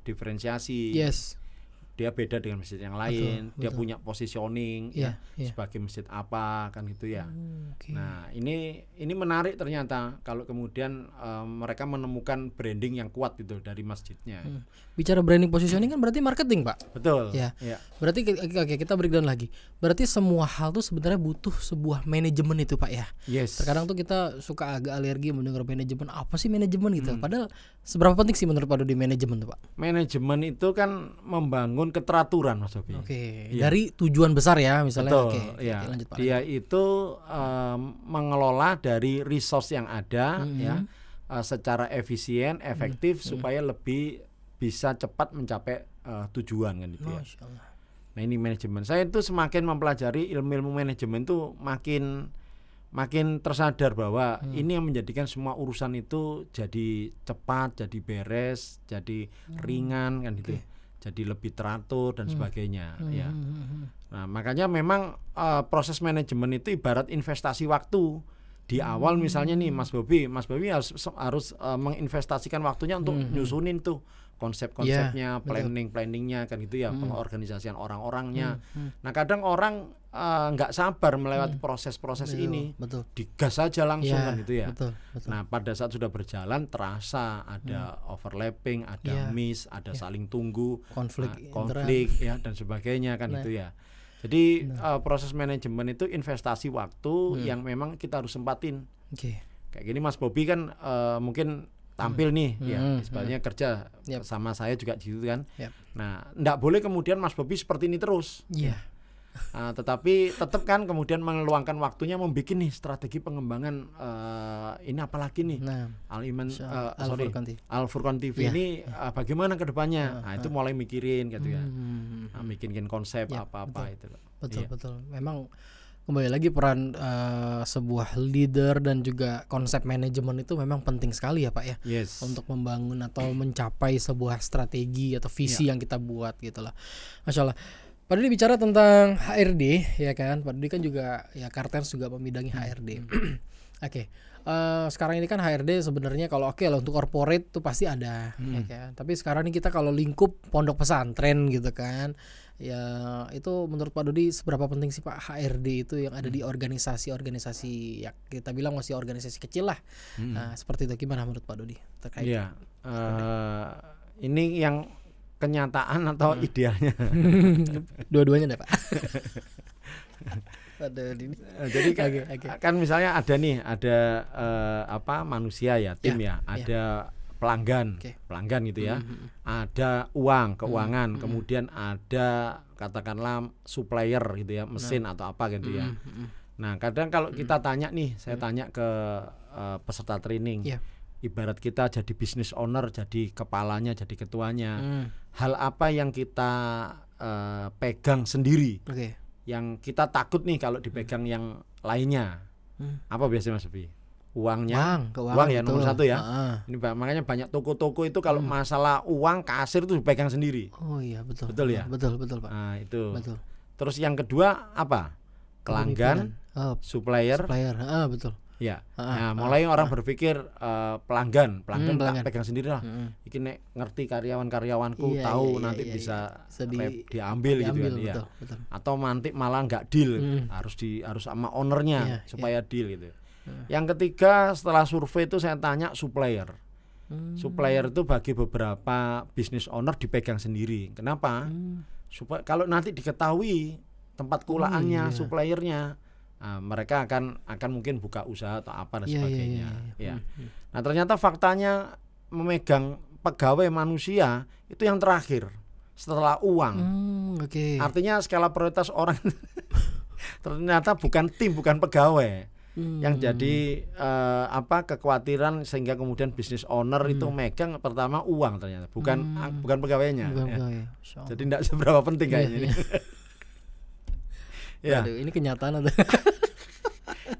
diferensiasi. Dia beda dengan masjid yang lain, dia punya positioning sebagai masjid apa kan gitu ya. Nah, ini menarik ternyata kalau kemudian mereka menemukan branding yang kuat gitu dari masjidnya. Bicara branding positioning kan berarti marketing, Pak. Betul. Ya. Berarti kita breakdown lagi. Berarti semua hal tuh sebenarnya butuh sebuah manajemen itu, Pak ya. Terkadang tuh kita suka agak alergi mendengar manajemen. Apa sih manajemen gitu? Padahal seberapa penting sih menurut Pak Dodi manajemen tuh, Pak? Manajemen itu kan membangun keteraturan, Mas Bobi. Dari tujuan besar ya misalnya. Betul. Lanjut, Pak. Dia itu mengelola dari resource yang ada secara efisien, efektif supaya lebih bisa cepat mencapai tujuan kan gitu ya. Nah ini manajemen. Saya itu semakin mempelajari ilmu manajemen itu makin tersadar bahwa ini yang menjadikan semua urusan itu jadi cepat, jadi beres, jadi ringan kan gitu. Jadi lebih teratur dan sebagainya ya. Nah, makanya memang proses manajemen itu ibarat investasi waktu. Di awal misalnya nih Mas Bobi harus menginvestasikan waktunya untuk nyusunin tuh konsep-konsepnya, planningnya kan gitu ya, pengorganisasian orang-orangnya. Nah, kadang orang nggak sabar melewati proses-proses ini. Digas saja langsung kan gitu ya. Nah, pada saat sudah berjalan terasa ada overlapping, ada miss, ada saling tunggu, konflik ya dan sebagainya kan gitu ya. Jadi proses manajemen itu investasi waktu yang memang kita harus sempatin. Kayak gini Mas Bobi kan mungkin tampil nih sebenarnya kerja sama saya juga di situ kan. Nah, enggak boleh kemudian Mas Bobi seperti ini terus. Tetapi tetap kan kemudian mengeluangkan waktunya membuat nih strategi pengembangan ini apalagi nih Al-Furqan TV ini bagaimana ke depannya. Nah, itu mulai mikirin gitu ya. Mikirin konsep apa-apa itu. Betul. Memang kembali lagi peran sebuah leader dan juga konsep manajemen itu memang penting sekali ya Pak ya. Untuk membangun atau mencapai sebuah strategi atau visi yang kita buat gitu lah. Masya Allah. Pak Dodi bicara tentang HRD ya kan. Pak Dodi kan juga ya Kartens juga membidangi HRD. Sekarang ini kan HRD sebenarnya kalau lah untuk corporate tuh pasti ada ya kan. Tapi sekarang ini kita kalau lingkup pondok pesantren gitu kan. Ya itu menurut Pak Dodi seberapa penting sih Pak HRD itu yang ada di organisasi ya kita bilang masih organisasi kecil lah. Nah, seperti itu gimana menurut Pak Dodi terkait ini yang kenyataan atau idealnya? Dua-duanya deh Pak. Jadi kan misalnya ada manusia ya, tim ada pelanggan gitu ya, ada keuangan, kemudian ada katakanlah supplier gitu ya, mesin atau apa gitu ya. Nah kadang kalau kita tanya nih, saya tanya ke peserta training, ibarat kita jadi business owner, jadi kepalanya, jadi ketuanya, hal apa yang kita pegang sendiri, yang kita takut nih kalau dipegang yang lainnya, apa biasanya Mas Bobi? Uang ya nomor satu ya. Ini makanya banyak toko-toko itu kalau masalah uang kasir itu dipegang sendiri. Oh iya betul. Betul ya. Betul Pak. Nah itu. Terus yang kedua apa? Pelanggan, supplier. Betul. Ya. Nah, mulai orang berpikir pelanggan tak pegang sendiri lah. Iki nek ngerti karyawan-karyawanku tahu nanti bisa diambil gitu kan ya. Atau nanti malah nggak deal, harus sama ownernya supaya deal gitu. Yang ketiga setelah survei itu saya tanya supplier. Supplier itu bagi beberapa business owner dipegang sendiri. Kenapa? Supaya kalau nanti diketahui tempat kulaannya, suppliernya, mereka akan mungkin buka usaha atau apa dan sebagainya. Ya. Nah ternyata faktanya memegang pegawai manusia itu yang terakhir setelah uang. Artinya skala prioritas orang ternyata bukan tim, bukan pegawai. Yang jadi kekhawatiran sehingga kemudian business owner itu megang pertama uang ternyata bukan pegawainya. Jadi tidak seberapa penting kayaknya ini. Ya. Aduh, ini kenyataan atau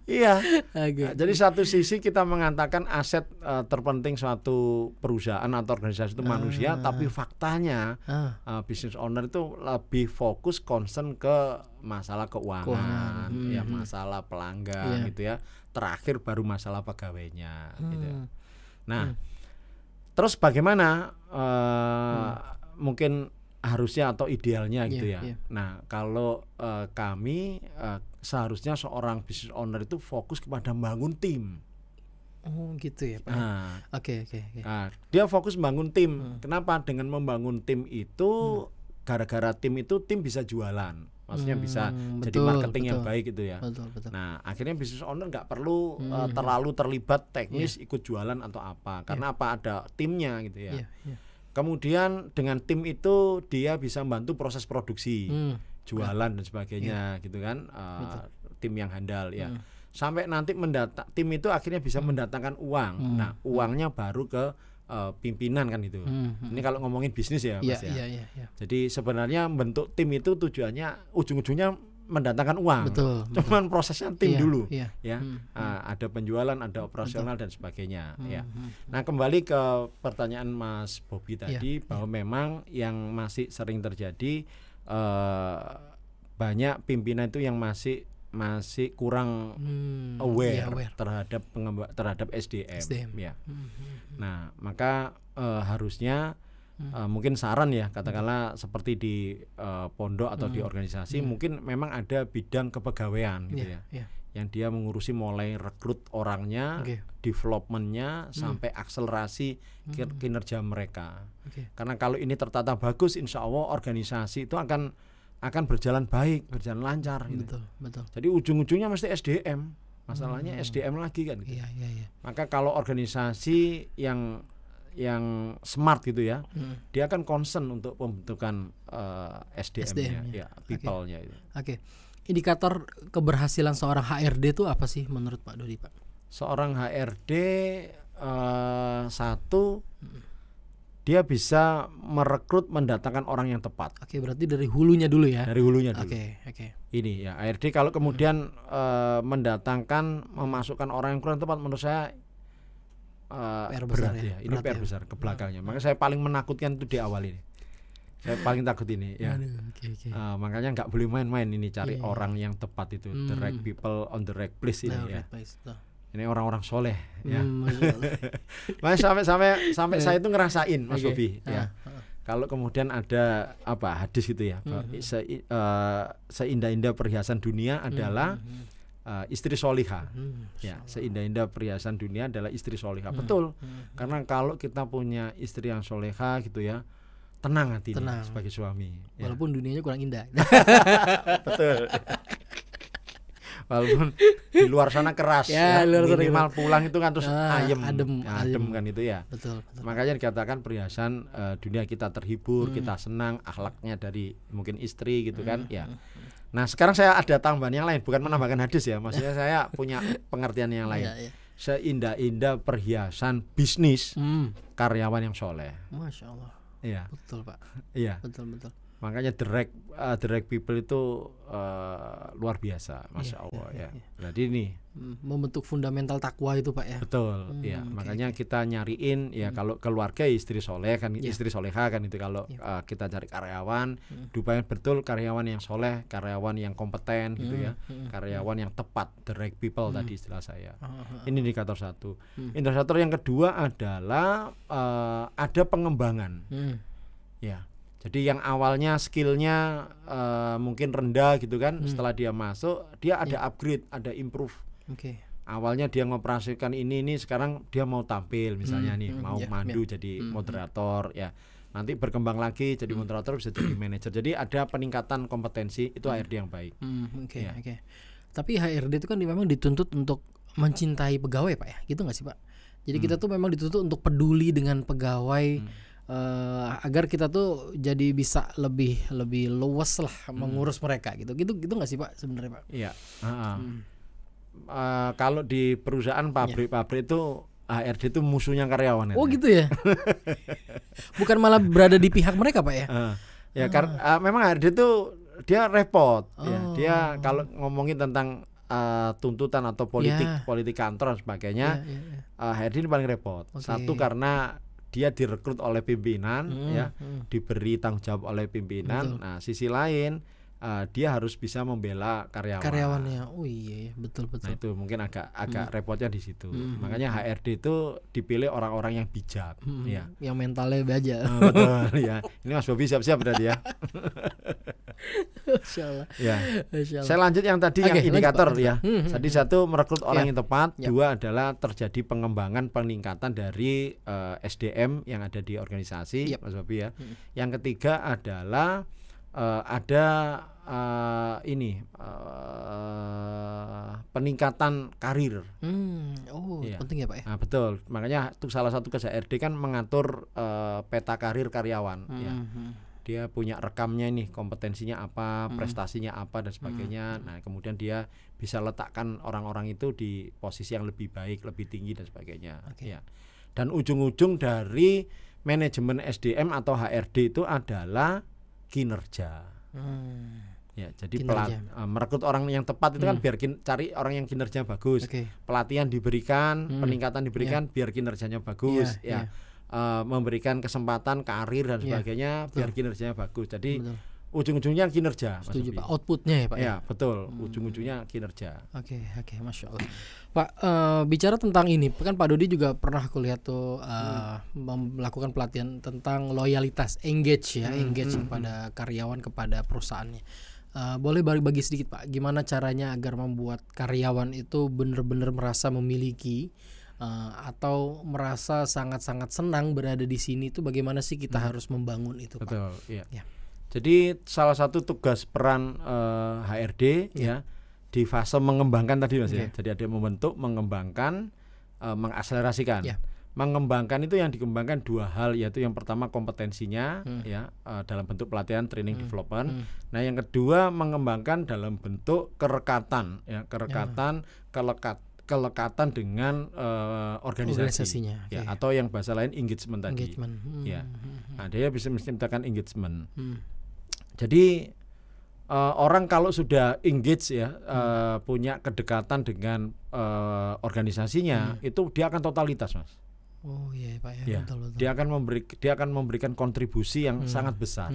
iya. Nah, jadi satu sisi kita mengatakan aset terpenting suatu perusahaan atau organisasi itu manusia, tapi faktanya business owner itu lebih fokus concern ke masalah keuangan. Ya masalah pelanggan gitu ya. Terakhir baru masalah pegawainya gitu. Nah, terus bagaimana mungkin harusnya atau idealnya gitu ya. Nah, kalau kami seharusnya seorang business owner itu fokus kepada membangun tim. Oh gitu ya Pak. Oke. Nah, dia fokus membangun tim. Kenapa? Dengan membangun tim itu gara-gara tim bisa jualan. Maksudnya bisa jadi marketing yang baik gitu ya. Betul. Nah akhirnya business owner nggak perlu terlalu terlibat teknis ikut jualan atau apa. Karena apa? Ada timnya gitu ya. Kemudian dengan tim itu dia bisa membantu proses produksi, jualan dan sebagainya gitu kan, tim yang handal ya. Sampai nanti tim itu akhirnya bisa mendatangkan uang. Nah uangnya baru ke pimpinan kan itu. Ini kalau ngomongin bisnis ya Mas ya. Jadi sebenarnya bentuk tim itu tujuannya ujung-ujungnya mendatangkan uang. Cuman prosesnya tim dulu ya. Ada penjualan, ada operasional dan sebagainya ya. Nah kembali ke pertanyaan Mas Bobby tadi bahwa memang yang masih sering terjadi banyak pimpinan itu yang masih kurang aware terhadap SDM ya. Nah maka harusnya mungkin saran ya katakanlah seperti di pondok atau di organisasi mungkin memang ada bidang kepegawaian gitu ya. Yang dia mengurusi mulai rekrut orangnya, developmentnya sampai akselerasi kinerja mereka. Karena kalau ini tertata bagus, insya Allah organisasi itu akan berjalan baik, berjalan lancar. Gitu. Betul. Jadi ujung-ujungnya mesti SDM. Masalahnya SDM lagi kan. Gitu. Maka kalau organisasi yang smart gitu ya, dia akan concern untuk pembentukan SDM-nya, ya, people-nya itu. Indikator keberhasilan seorang HRD itu apa sih menurut Pak Dodi Pak? Seorang HRD satu dia bisa merekrut mendatangkan orang yang tepat. Berarti dari hulunya dulu ya. Dari hulunya dulu. Ini ya HRD kalau kemudian mendatangkan memasukkan orang yang kurang tepat menurut saya PR berat ya. Ini PR besar ke belakangnya. Makanya saya paling menakutkan itu di awal ini. Saya paling takut ini ya. Makanya nggak boleh main-main ini cari orang yang tepat itu. The right people on the right place ini ya. Ini orang-orang soleh ya. Makanya sampai saya itu ngerasain Mas Bobby ya. Kalau kemudian ada hadis gitu ya. Seindah-indah perhiasan dunia adalah istri solihah. Ya, seindah-indah perhiasan dunia adalah istri solihah. Betul. Karena kalau kita punya istri yang solihah gitu ya, tenang hati sebagai suami. Walaupun dunianya kurang indah. Betul. Walaupun di luar sana keras minimal pulang itu kan terus adem kan itu ya. Betul. Makanya dikatakan perhiasan dunia kita terhibur, kita senang, akhlaknya dari mungkin istri gitu kan ya. Nah sekarang saya ada tambahan yang lain, bukan menambahkan hadis ya, maksudnya saya punya pengertian yang lain. Seindah-indah perhiasan bisnis karyawan yang soleh. Masya Allah. Iya. Betul Pak. Iya. Betul. Makanya the right people itu luar biasa, Masya Allah ya. Jadi ini membentuk fundamental takwa itu Pak ya. Betul, ya. Makanya kita nyariin ya kalau keluarga istri soleh kan, istri soleha kan itu kalau kita cari karyawan, dupain betul karyawan yang soleh, karyawan yang kompeten gitu ya, karyawan yang tepat, the right people tadi istilah saya. Ini indikator satu. Indikator yang kedua adalah ada pengembangan, ya. Jadi yang awalnya skillnya mungkin rendah gitu kan, setelah dia masuk dia ada upgrade, ada improve. Awalnya dia ngoperasikan ini sekarang dia mau tampil misalnya nih, mau mandu jadi moderator ya. Nanti berkembang lagi jadi moderator, bisa jadi manajer. Jadi ada peningkatan kompetensi, itu HRD yang baik. Tapi HRD itu kan memang dituntut untuk mencintai pegawai Pak ya, gitu nggak sih Pak? Jadi kita tuh memang dituntut untuk peduli dengan pegawai. Agar kita tuh jadi bisa lebih luas lah mengurus mereka gitu nggak sih Pak sebenarnya Pak? Iya. Kalau di perusahaan pabrik itu HRD itu musuhnya karyawan. Oh gitu ya? Bukan malah berada di pihak mereka Pak ya? Memang HRD itu dia repot. Ya. Dia kalau ngomongin tentang tuntutan atau politik kantor dan sebagainya, HRD ini paling repot. Satu karena dia direkrut oleh pimpinan, diberi tanggung jawab oleh pimpinan. Nah, sisi lain dia harus bisa membela karyawannya. Oh iya, betul. Nah itu mungkin agak repotnya di situ. Makanya HRD itu dipilih orang-orang yang bijak, ya. Yang mentalnya baja. Betul ya. Ini Mas Bobi siap-siap berarti ya. Insyaallah. Ya. Saya lanjut yang tadi yang indikator ya. Tadi satu merekrut orang yang tepat, dua adalah terjadi pengembangan peningkatan dari SDM yang ada di organisasi, Mas Bobi ya. Yang ketiga adalah ada peningkatan karir. Penting ya Pak ya. Nah, betul. Makanya itu salah satu tugas HRD kan mengatur peta karir karyawan. Ya. Dia punya rekamnya ini, kompetensinya apa, prestasinya apa dan sebagainya. Nah kemudian dia bisa letakkan orang-orang itu di posisi yang lebih baik, lebih tinggi dan sebagainya. Ya. Dan ujung-ujung dari manajemen SDM atau HRD itu adalah kinerja. Ya, jadi merekrut orang yang tepat itu kan biar cari orang yang kinerja bagus. Pelatihan diberikan, peningkatan diberikan biar kinerjanya bagus, memberikan kesempatan karir dan sebagainya biar kinerjanya bagus. Jadi ujung-ujungnya kinerja. Setuju Pak, outputnya ya Pak. Ya betul, ujung-ujungnya kinerja. Oke, Masya Allah. Pak, bicara tentang ini, kan Pak Dodi juga pernah aku lihat tuh melakukan pelatihan tentang loyalitas, engage kepada karyawan, kepada perusahaannya. Boleh bagi sedikit Pak, gimana caranya agar membuat karyawan itu benar-benar merasa memiliki atau merasa sangat-sangat senang berada di sini, itu bagaimana sih kita harus membangun itu Pak? Betul, iya. Jadi salah satu tugas peran HRD ya di fase mengembangkan tadi Mas ya. Jadi ada membentuk, mengembangkan, mengakselerasikan. Mengembangkan itu yang dikembangkan dua hal, yaitu yang pertama kompetensinya dalam bentuk pelatihan training development. Nah, yang kedua mengembangkan dalam bentuk kerekatan ya, kelekatan dengan organisasinya atau yang bahasa lain engagement tadi. Ya. Nah, dia bisa menciptakan engagement. Jadi orang kalau sudah engage ya, punya kedekatan dengan organisasinya, itu dia akan totalitas Mas. Oh iya Pak ya. Betul. Dia akan memberikan kontribusi yang sangat besar.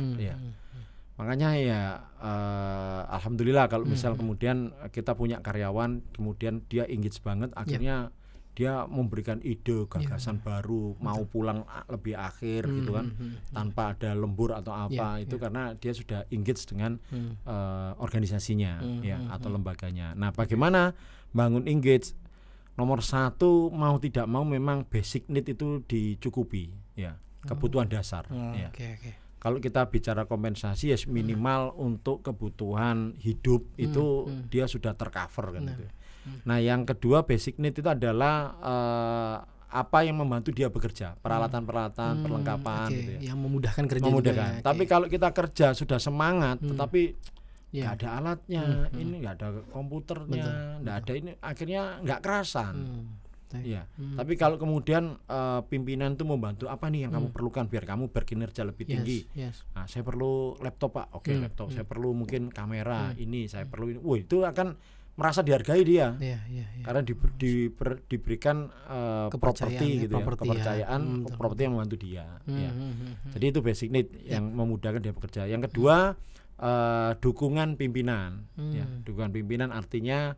Makanya ya alhamdulillah kalau misal kemudian kita punya karyawan, kemudian dia engage banget, akhirnya dia memberikan ide, gagasan baru, mau pulang lebih akhir gitu kan, tanpa ada lembur atau apa, itu karena dia sudah engage dengan organisasinya atau lembaganya. Nah, bagaimana bangun engage? Nomor satu, mau tidak mau memang basic need itu dicukupi ya, kebutuhan dasar. Kalau kita bicara kompensasi ya minimal untuk kebutuhan hidup itu dia sudah tercover kan gitu. Nah, yang kedua basic need itu adalah apa yang membantu dia bekerja, peralatan-peralatan, perlengkapan gitu ya. Yang memudahkan kerja. Juga, ya. Tapi kalau kita kerja sudah semangat tetapi nggak ada alatnya, ini nggak ada komputernya, nggak ada ini, akhirnya nggak kerasan. Ya. Tapi kalau kemudian pimpinan itu membantu apa nih yang kamu perlukan biar kamu berkinerja lebih tinggi. Nah, saya perlu laptop Pak. Oke, laptop. Saya perlu mungkin kamera ini, saya perlu ini. Wah, itu akan merasa dihargai dia. Karena diberikan properti gitu ya, kepercayaan properti yang membantu dia. Jadi itu basic need yang memudahkan dia bekerja. Yang kedua, dukungan pimpinan. Dukungan pimpinan artinya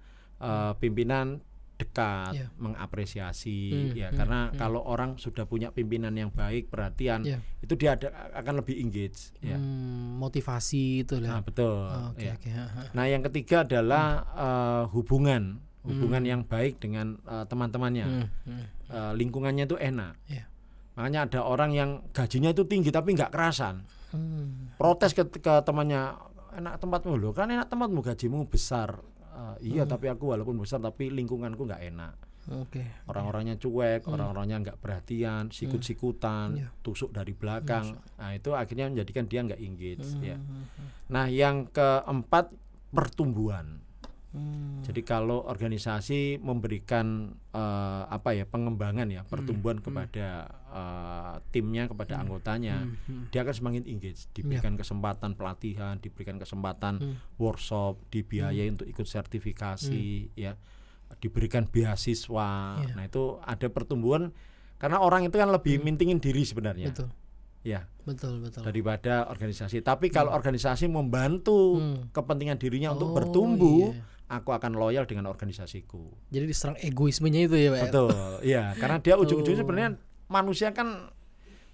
pimpinan dekat, mengapresiasi, karena kalau orang sudah punya pimpinan yang baik, perhatian, itu dia akan lebih engage, motivasi itu lah. Nah, betul. Nah, yang ketiga adalah hubungan yang baik dengan teman-temannya, lingkungannya itu enak. Makanya ada orang yang gajinya itu tinggi tapi nggak kerasan, protes ke temannya, enak tempatmu loh, kan enak tempatmu, gajimu besar. Iya, tapi aku walaupun besar tapi lingkunganku nggak enak. Orang-orangnya cuek, orang-orangnya nggak perhatian, sikut-sikutan, tusuk dari belakang. Nah, itu akhirnya menjadikan dia nggak engage. Nah, yang keempat, pertumbuhan. Jadi kalau organisasi memberikan pengembangan pertumbuhan kepada timnya, kepada anggotanya, dia akan semakin engage, diberikan kesempatan pelatihan, diberikan kesempatan workshop, dibiayai untuk ikut sertifikasi, diberikan beasiswa. Nah, itu ada pertumbuhan karena orang itu kan lebih mintingin diri sebenarnya. Betul. Daripada organisasi. Tapi kalau organisasi membantu kepentingan dirinya untuk bertumbuh, aku akan loyal dengan organisasiku. Jadi diserang egoismenya itu ya, Pak. Betul. Karena dia ujung-ujungnya sebenarnya manusia kan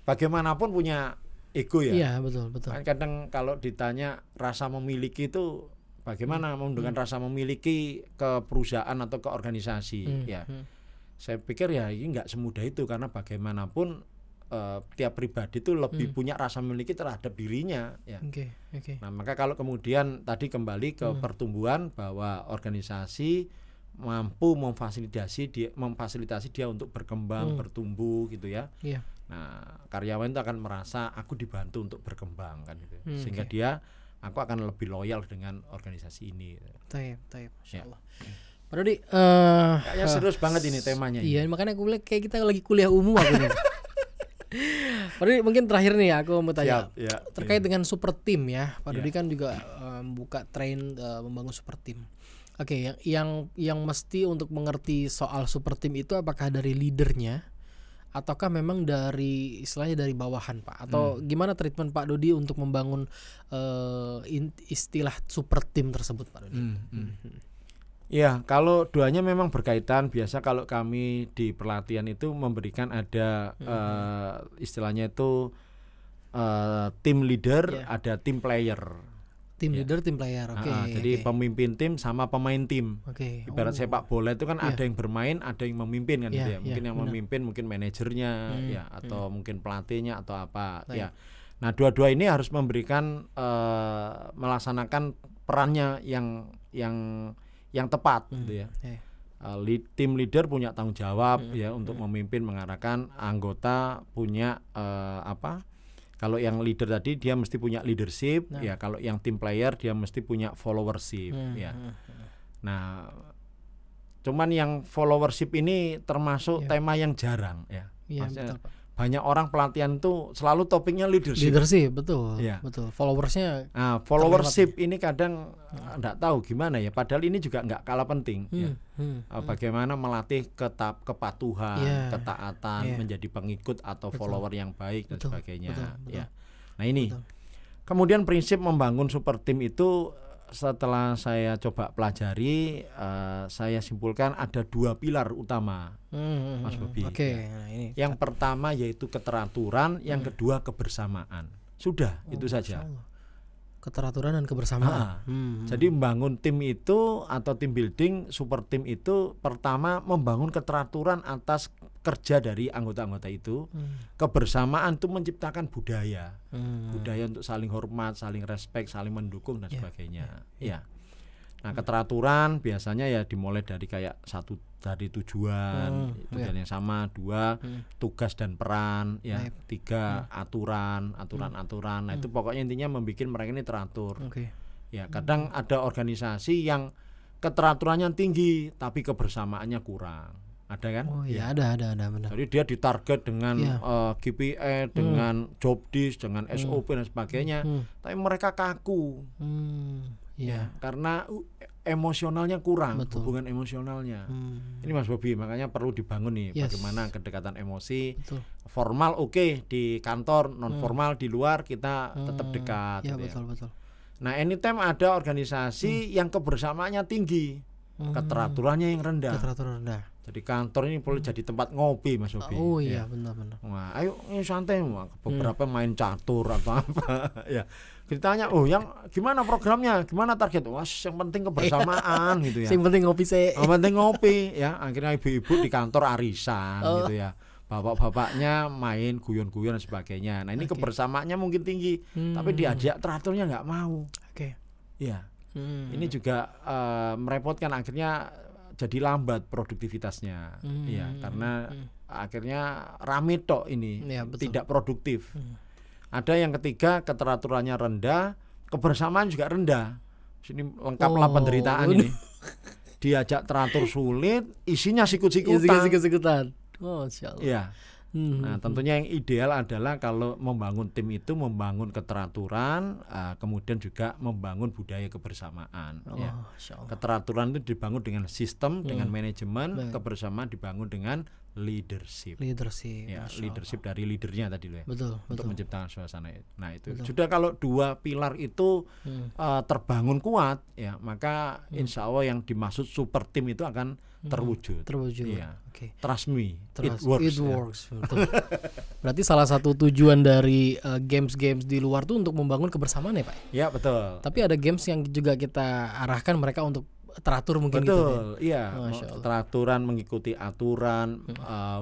bagaimanapun punya ego ya. Iya, betul. Kadang kalau ditanya rasa memiliki itu bagaimana menunjukkan rasa memiliki ke perusahaan atau ke organisasi. Saya pikir ini nggak semudah itu, karena bagaimanapun tiap pribadi itu lebih punya rasa memiliki terhadap dirinya. Nah, maka kalau kemudian tadi kembali ke pertumbuhan, bahwa organisasi mampu memfasilitasi dia untuk berkembang, bertumbuh gitu ya. Nah, karyawan itu akan merasa aku dibantu untuk berkembang kan gitu. Sehingga aku akan lebih loyal dengan organisasi ini. Taib, masyaallah. Pak Dodi, kayaknya serius banget ini temanya. Iya, makanya aku bilang kayak kita lagi kuliah umum aku nih. Pak Dodi, mungkin terakhir nih aku mau tanya terkait dengan super team ya. Pak Dodi kan juga buka train membangun super team. Yang mesti untuk mengerti soal super team itu apakah dari leadernya ataukah memang dari istilahnya dari bawahan, Pak? Atau gimana treatment Pak Dodi untuk membangun istilah super team tersebut, Pak Dodi? Ya, kalau duanya memang berkaitan. Biasa kalau kami di pelatihan itu memberikan ada istilahnya itu team leader, ada team player. Tim leader, tim player. Jadi pemimpin tim sama pemain tim. Ibarat sepak bola itu kan ada yang bermain, ada yang memimpin kan gitu ya. Mungkin yang memimpin mungkin manajernya atau mungkin pelatihnya atau apa Nah, dua-dua ini harus memberikan melaksanakan perannya yang tepat gitu ya. Tim leader punya tanggung jawab untuk memimpin, mengarahkan. Anggota punya kalau yang leader tadi dia mesti punya leadership, kalau yang tim player dia mesti punya followership, Nah, cuman yang followership ini termasuk tema yang jarang Maksudnya, betul, banyak orang pelatihan itu selalu topiknya leadership. Betul. Betul. Followersnya. Nah, followership ini kadang enggak tahu gimana ya. Padahal ini juga enggak kalah penting. Bagaimana melatih kepatuhan, ketaatan, menjadi pengikut atau follower yang baik dan sebagainya. Nah ini. Kemudian prinsip membangun super team itu setelah saya coba pelajari, saya simpulkan ada 2 pilar utama, Mas Bobi. Nah, ini. Yang pertama yaitu keteraturan, yang kedua kebersamaan. Sudah, itu saja. Keteraturan dan kebersamaan. Jadi membangun tim itu atau team building, super team itu pertama membangun keteraturan atas kerja dari anggota-anggota itu. Kebersamaan itu menciptakan budaya untuk saling hormat, saling respect, saling mendukung dan sebagainya. Nah, keteraturan biasanya dimulai dari kayak 1 dari tujuan, tujuan yang sama, 2 tugas dan peran, 3 aturan. Nah, itu pokoknya intinya membuat mereka ini teratur. Kadang ada organisasi yang keteraturannya tinggi tapi kebersamaannya kurang. Ada kan? Oh iya, ada benar. Jadi dia ditarget dengan KPI, dengan job disk, dengan SOP dan sebagainya. Tapi mereka kaku. Ya, karena emosionalnya kurang, hubungan emosionalnya. Ini Mas Bobi, makanya perlu dibangun nih bagaimana kedekatan emosi. Formal di kantor, non formal di luar kita tetap dekat. Ya, betul. Nah, anytime ada organisasi yang kebersamaannya tinggi, keteraturannya yang rendah. Jadi kantor ini boleh jadi tempat ngopi Mas Bobi. Oh iya, benar. Wah, ayo ini santai, beberapa main catur atau apa ya. Ditanya, yang gimana programnya, gimana target? Wah, yang penting kebersamaan gitu ya. Yang penting ngopi sih. Yang penting ngopi ya. Akhirnya ibu-ibu di kantor arisan gitu ya. Bapak-bapaknya main guyon-guyon dan sebagainya. Nah, ini kebersamaannya mungkin tinggi, tapi diajak teraturnya nggak mau. Ya. Ini juga merepotkan, akhirnya jadi lambat produktivitasnya. Ya, karena akhirnya rame tok ini, tidak produktif. Ada yang ketiga, keteraturannya rendah, kebersamaan juga rendah. Sini lengkaplah penderitaan ini. Diajak teratur sulit, isinya sikut-sikutan. Oh, insyaallah. Iya. Nah, tentunya yang ideal adalah kalau membangun tim itu membangun keteraturan, kemudian juga membangun budaya kebersamaan. Ya. Keteraturan itu dibangun dengan sistem, dengan manajemen, kebersamaan dibangun dengan leadership. Ya, leadership dari leadernya tadi loh ya. Untuk menciptakan suasana itu. Nah, itu sudah kalau dua pilar itu terbangun kuat, ya maka insya Allah yang dimaksud super team itu akan terwujud. Ya. Trust me, it works. Betul. Berarti salah satu tujuan dari games di luar tuh untuk membangun kebersamaan ya Pak? Ya, betul. Tapi ada games yang juga kita arahkan mereka untuk teratur mungkin. Betul, gitu ya. Iya. Teraturan, mengikuti aturan,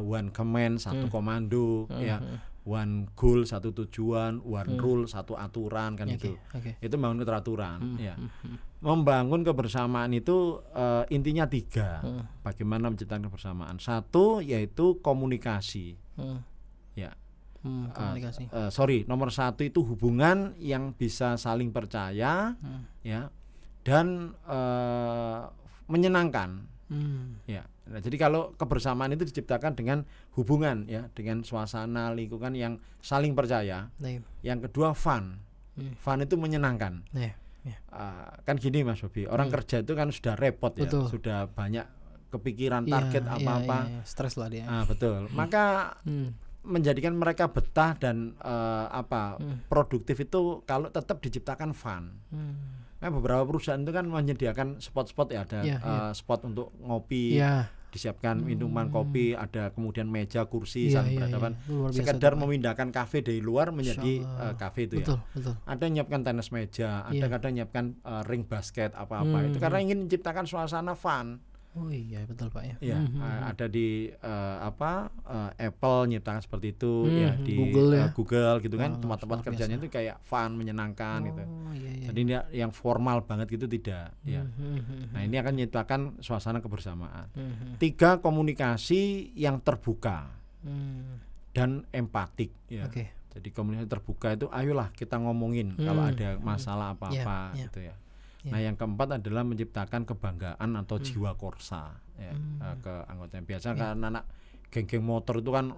one command, satu komando, ya. One goal, satu tujuan, one rule, satu aturan kan itu. Itu membangun keteraturan, ya. Membangun kebersamaan itu intinya 3. Bagaimana menciptakan kebersamaan? 1 yaitu komunikasi. Ya. Komunikasi. Nomor 1 itu hubungan yang bisa saling percaya, ya. Dan menyenangkan. Ya. Nah, jadi kalau kebersamaan itu diciptakan dengan hubungan, ya, dengan suasana lingkungan yang saling percaya. Yang kedua fun. Fun itu menyenangkan. Kan gini Mas Bobi, orang kerja itu kan sudah repot ya, sudah banyak kepikiran target apa-apa. Stres lah dia. Betul. Maka menjadikan mereka betah dan produktif itu kalau tetap diciptakan fun. Beberapa perusahaan itu kan menyediakan spot-spot ya, ada spot untuk ngopi, disiapkan minuman kopi, ada kemudian meja, kursi, saling berhadapan. Sekedar memindahkan kafe dari luar menjadi kafe itu ya. Ada yang nyiapkan tenis meja, ada kadang nyiapkan ring basket apa-apa. Itu karena ingin menciptakan suasana fun. Oh iya, betul Pak ya. Ya, ada di Apple nyiptakan seperti itu, ya di Google gitu kan, tempat-tempat kerjanya itu kayak fun, menyenangkan gitu. Jadi yang formal banget gitu tidak, ya. Nah, ini akan menciptakan suasana kebersamaan. 3, komunikasi yang terbuka dan empatik, ya. Jadi komunikasi terbuka itu, ayolah kita ngomongin kalau ada masalah apa-apa gitu ya. Nah, yang keempat adalah menciptakan kebanggaan atau jiwa korsa, ya, ke anggotanya. Biasa kan anak geng-geng motor itu kan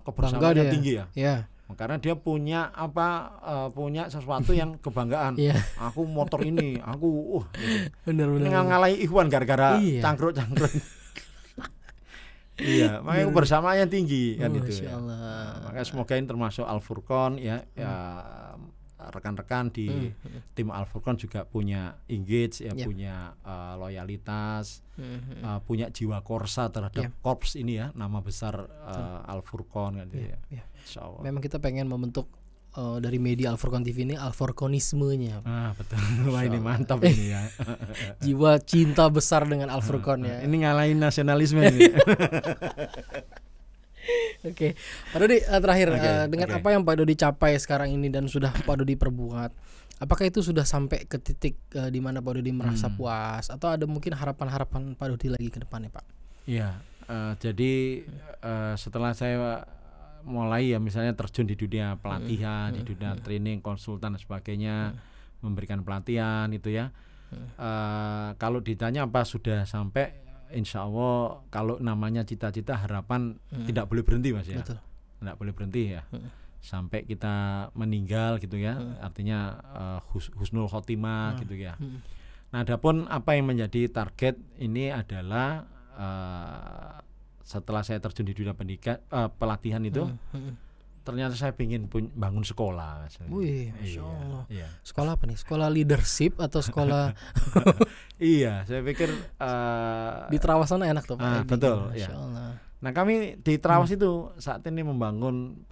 kebersamaannya tinggi ya. Karena dia punya punya sesuatu yang kebanggaan. Aku motor ini, aku gitu. Bener. Ngalahi Ikhwan gara-gara cangkruk-cangkruk. Iya, makanya kebersamaannya tinggi kan itu. Ya. Makanya semoga ini termasuk Al-Furqan ya. Rekan-rekan di tim Al-Furqan juga punya engage ya, punya loyalitas, punya jiwa korsa terhadap korps ini ya, nama besar Al-Furqan kan ya. Insyaallah. Memang kita pengen membentuk dari media Al-Furqan TV ini Al-Furqanismenya. Betul. Wah, ini mantap ini ya. Jiwa cinta besar dengan Al-Furqan ya. Ini ngalahin nasionalisme ini. Oke, Pak Dodi, terakhir dengan apa yang Pak Dodi capai sekarang ini dan sudah Pak Dodi perbuat, apakah itu sudah sampai ke titik di mana Pak Dodi merasa puas, atau ada mungkin harapan-harapan Pak Dodi lagi ke depannya, Pak? Iya, jadi setelah saya mulai ya misalnya terjun di dunia pelatihan, di dunia training, konsultan dan sebagainya, memberikan pelatihan itu ya. Kalau ditanya apa sudah sampai, insya Allah kalau namanya cita-cita harapan tidak boleh berhenti Mas ya. Betul. Tidak boleh berhenti ya. Sampai kita meninggal gitu ya. Artinya husnul khotimah gitu ya. Nah, adapun apa yang menjadi target ini adalah setelah saya terjun di dunia pelatihan itu, ternyata saya ingin bangun sekolah. Wih, Masya Allah. Iya. Sekolah apa nih? Sekolah leadership atau sekolah? Iya, saya pikir di Trawas sana enak tuh Pak. Betul. Masya Allah. Nah, kami di Trawas itu saat ini membangun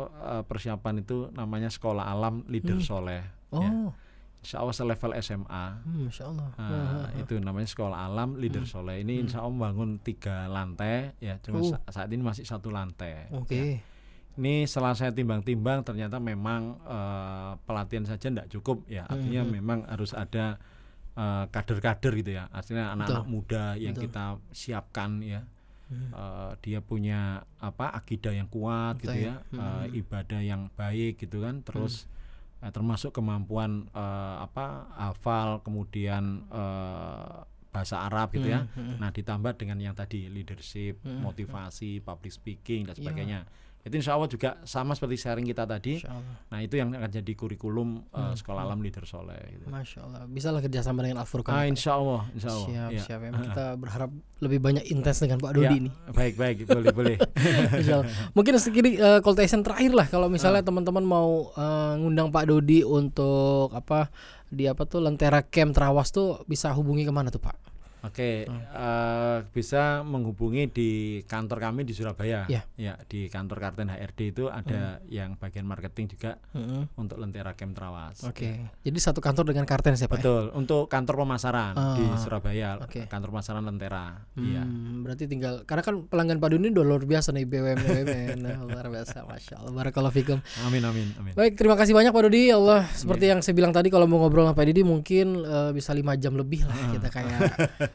persiapan itu namanya Sekolah Alam Leader Soleh. Oh. Ya. Insya Allah selevel SMA. Masya Allah. Itu namanya Sekolah Alam Leader Soleh. Ini insya Allah membangun 3 lantai. Ya, cuma saat ini masih 1 lantai. Oke. Okay. Ya. Ini setelah saya timbang-timbang ternyata memang pelatihan saja tidak cukup ya. Artinya memang harus ada kader-kader gitu ya. Artinya anak-anak muda yang kita siapkan ya. Dia punya akidah yang kuat gitu ya. Ibadah yang baik gitu kan. Terus termasuk kemampuan hafal, kemudian bahasa Arab gitu ya. Nah, ditambah dengan yang tadi leadership, motivasi, public speaking dan sebagainya. Itu insya Allah juga sama seperti sharing kita tadi. Nah, itu yang akan jadi kurikulum Sekolah Alam Leader Soleh gitu. Masya Allah. Bisa lah kerjasama dengan Al-Furqan. Insya Allah. Siap. Kita berharap lebih banyak intens dengan Pak Dodi nih. Baik, boleh. Mungkin sedikit call to action terakhir lah, kalau misalnya teman-teman mau ngundang Pak Dodi untuk Lentera Camp Trawas tuh bisa hubungi kemana tuh Pak? Oke, bisa menghubungi di kantor kami di Surabaya. Ya, di kantor Karten HRD itu ada yang bagian marketing juga untuk Lentera Camp Trawas. Oke. Jadi satu kantor dengan Karten siapa? Betul, untuk kantor pemasaran di Surabaya, kantor pemasaran Lentera. Iya. Berarti tinggal, karena kan pelanggan Pak Dodi ini udah luar biasa nih, BUMN. Luar biasa, Masya Allah. Barakallahu fikum. Amin. Baik, terima kasih banyak Pak Dodi. Ya Allah, seperti yang saya bilang tadi, kalau mau ngobrol sama Pak Dodi mungkin bisa 5 jam lebih lah kita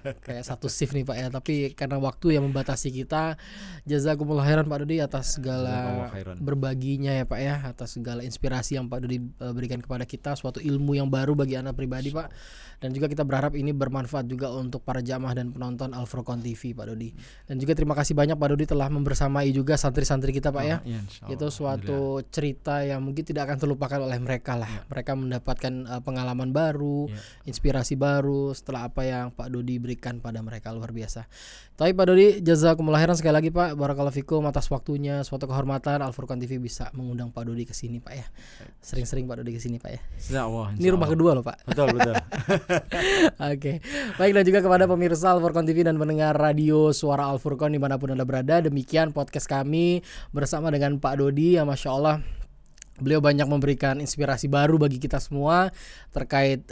kayak satu shift nih Pak ya, tapi karena waktu yang membatasi kita, jazakumullah khairan Pak Dodi atas segala berbaginya ya Pak ya, atas segala inspirasi yang Pak Dodi berikan kepada kita, suatu ilmu yang baru bagi anak pribadi Pak, dan juga kita berharap ini bermanfaat juga untuk para jamaah dan penonton Al-Furqan TV Pak Dodi. Dan juga terima kasih banyak Pak Dodi telah membersamai juga santri-santri kita Pak ya. Itu suatu cerita yang mungkin tidak akan terlupakan oleh mereka lah. Mereka mendapatkan pengalaman baru, inspirasi baru setelah apa yang Pak Dodi berikan pada mereka, luar biasa. Tapi Pak Dodi, jazakumullah khairan sekali lagi Pak, barakallahu fikum atas waktunya, suatu kehormatan Al-Furqan TV bisa mengundang Pak Dodi ke sini Pak ya. Sering-sering Pak Dodi ke sini Pak ya. Ini rumah kedua loh Pak. Betul. Oke. Baik, dan juga kepada pemirsa Al-Furqan TV dan pendengar radio Suara Al-Furqan dimanapun Anda berada, demikian podcast kami bersama dengan Pak Dodi yang Masya Allah beliau banyak memberikan inspirasi baru bagi kita semua terkait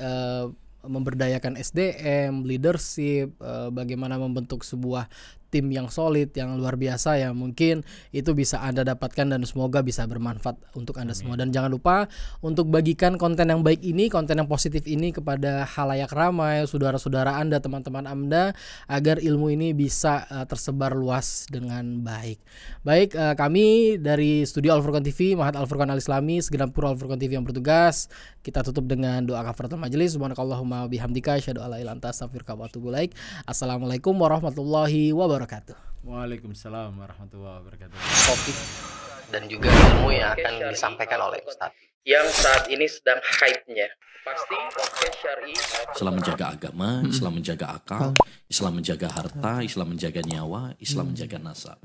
memberdayakan SDM, leadership, bagaimana membentuk sebuah tim yang solid, yang luar biasa, yang mungkin itu bisa Anda dapatkan dan semoga bisa bermanfaat untuk Anda semua. Dan jangan lupa untuk bagikan konten yang baik ini, konten yang positif ini kepada halayak ramai, saudara-saudara Anda, teman-teman Anda, agar ilmu ini bisa tersebar luas dengan baik. Baik, kami dari Studio Al-Furqan TV, Mahat Al-Furqan Al-Islami, segenap kru Al-Furqan TV yang bertugas, kita tutup dengan doa kafaratul majelis. Subhanakallahumma bihamdika asyhadu alla ilaha illa anta astaghfiruka wa atubu ilaik. Assalamualaikum warahmatullahi wabarakatuh. Waalaikumsalam warahmatullahi wabarakatuh. Topik dan juga ilmu yang akan disampaikan oleh Ustadz yang saat ini sedang hype-nya. Pasti podcast syar'i. Islam menjaga agama, Islam menjaga akal, Islam menjaga harta, Islam menjaga nyawa, Islam menjaga nasab.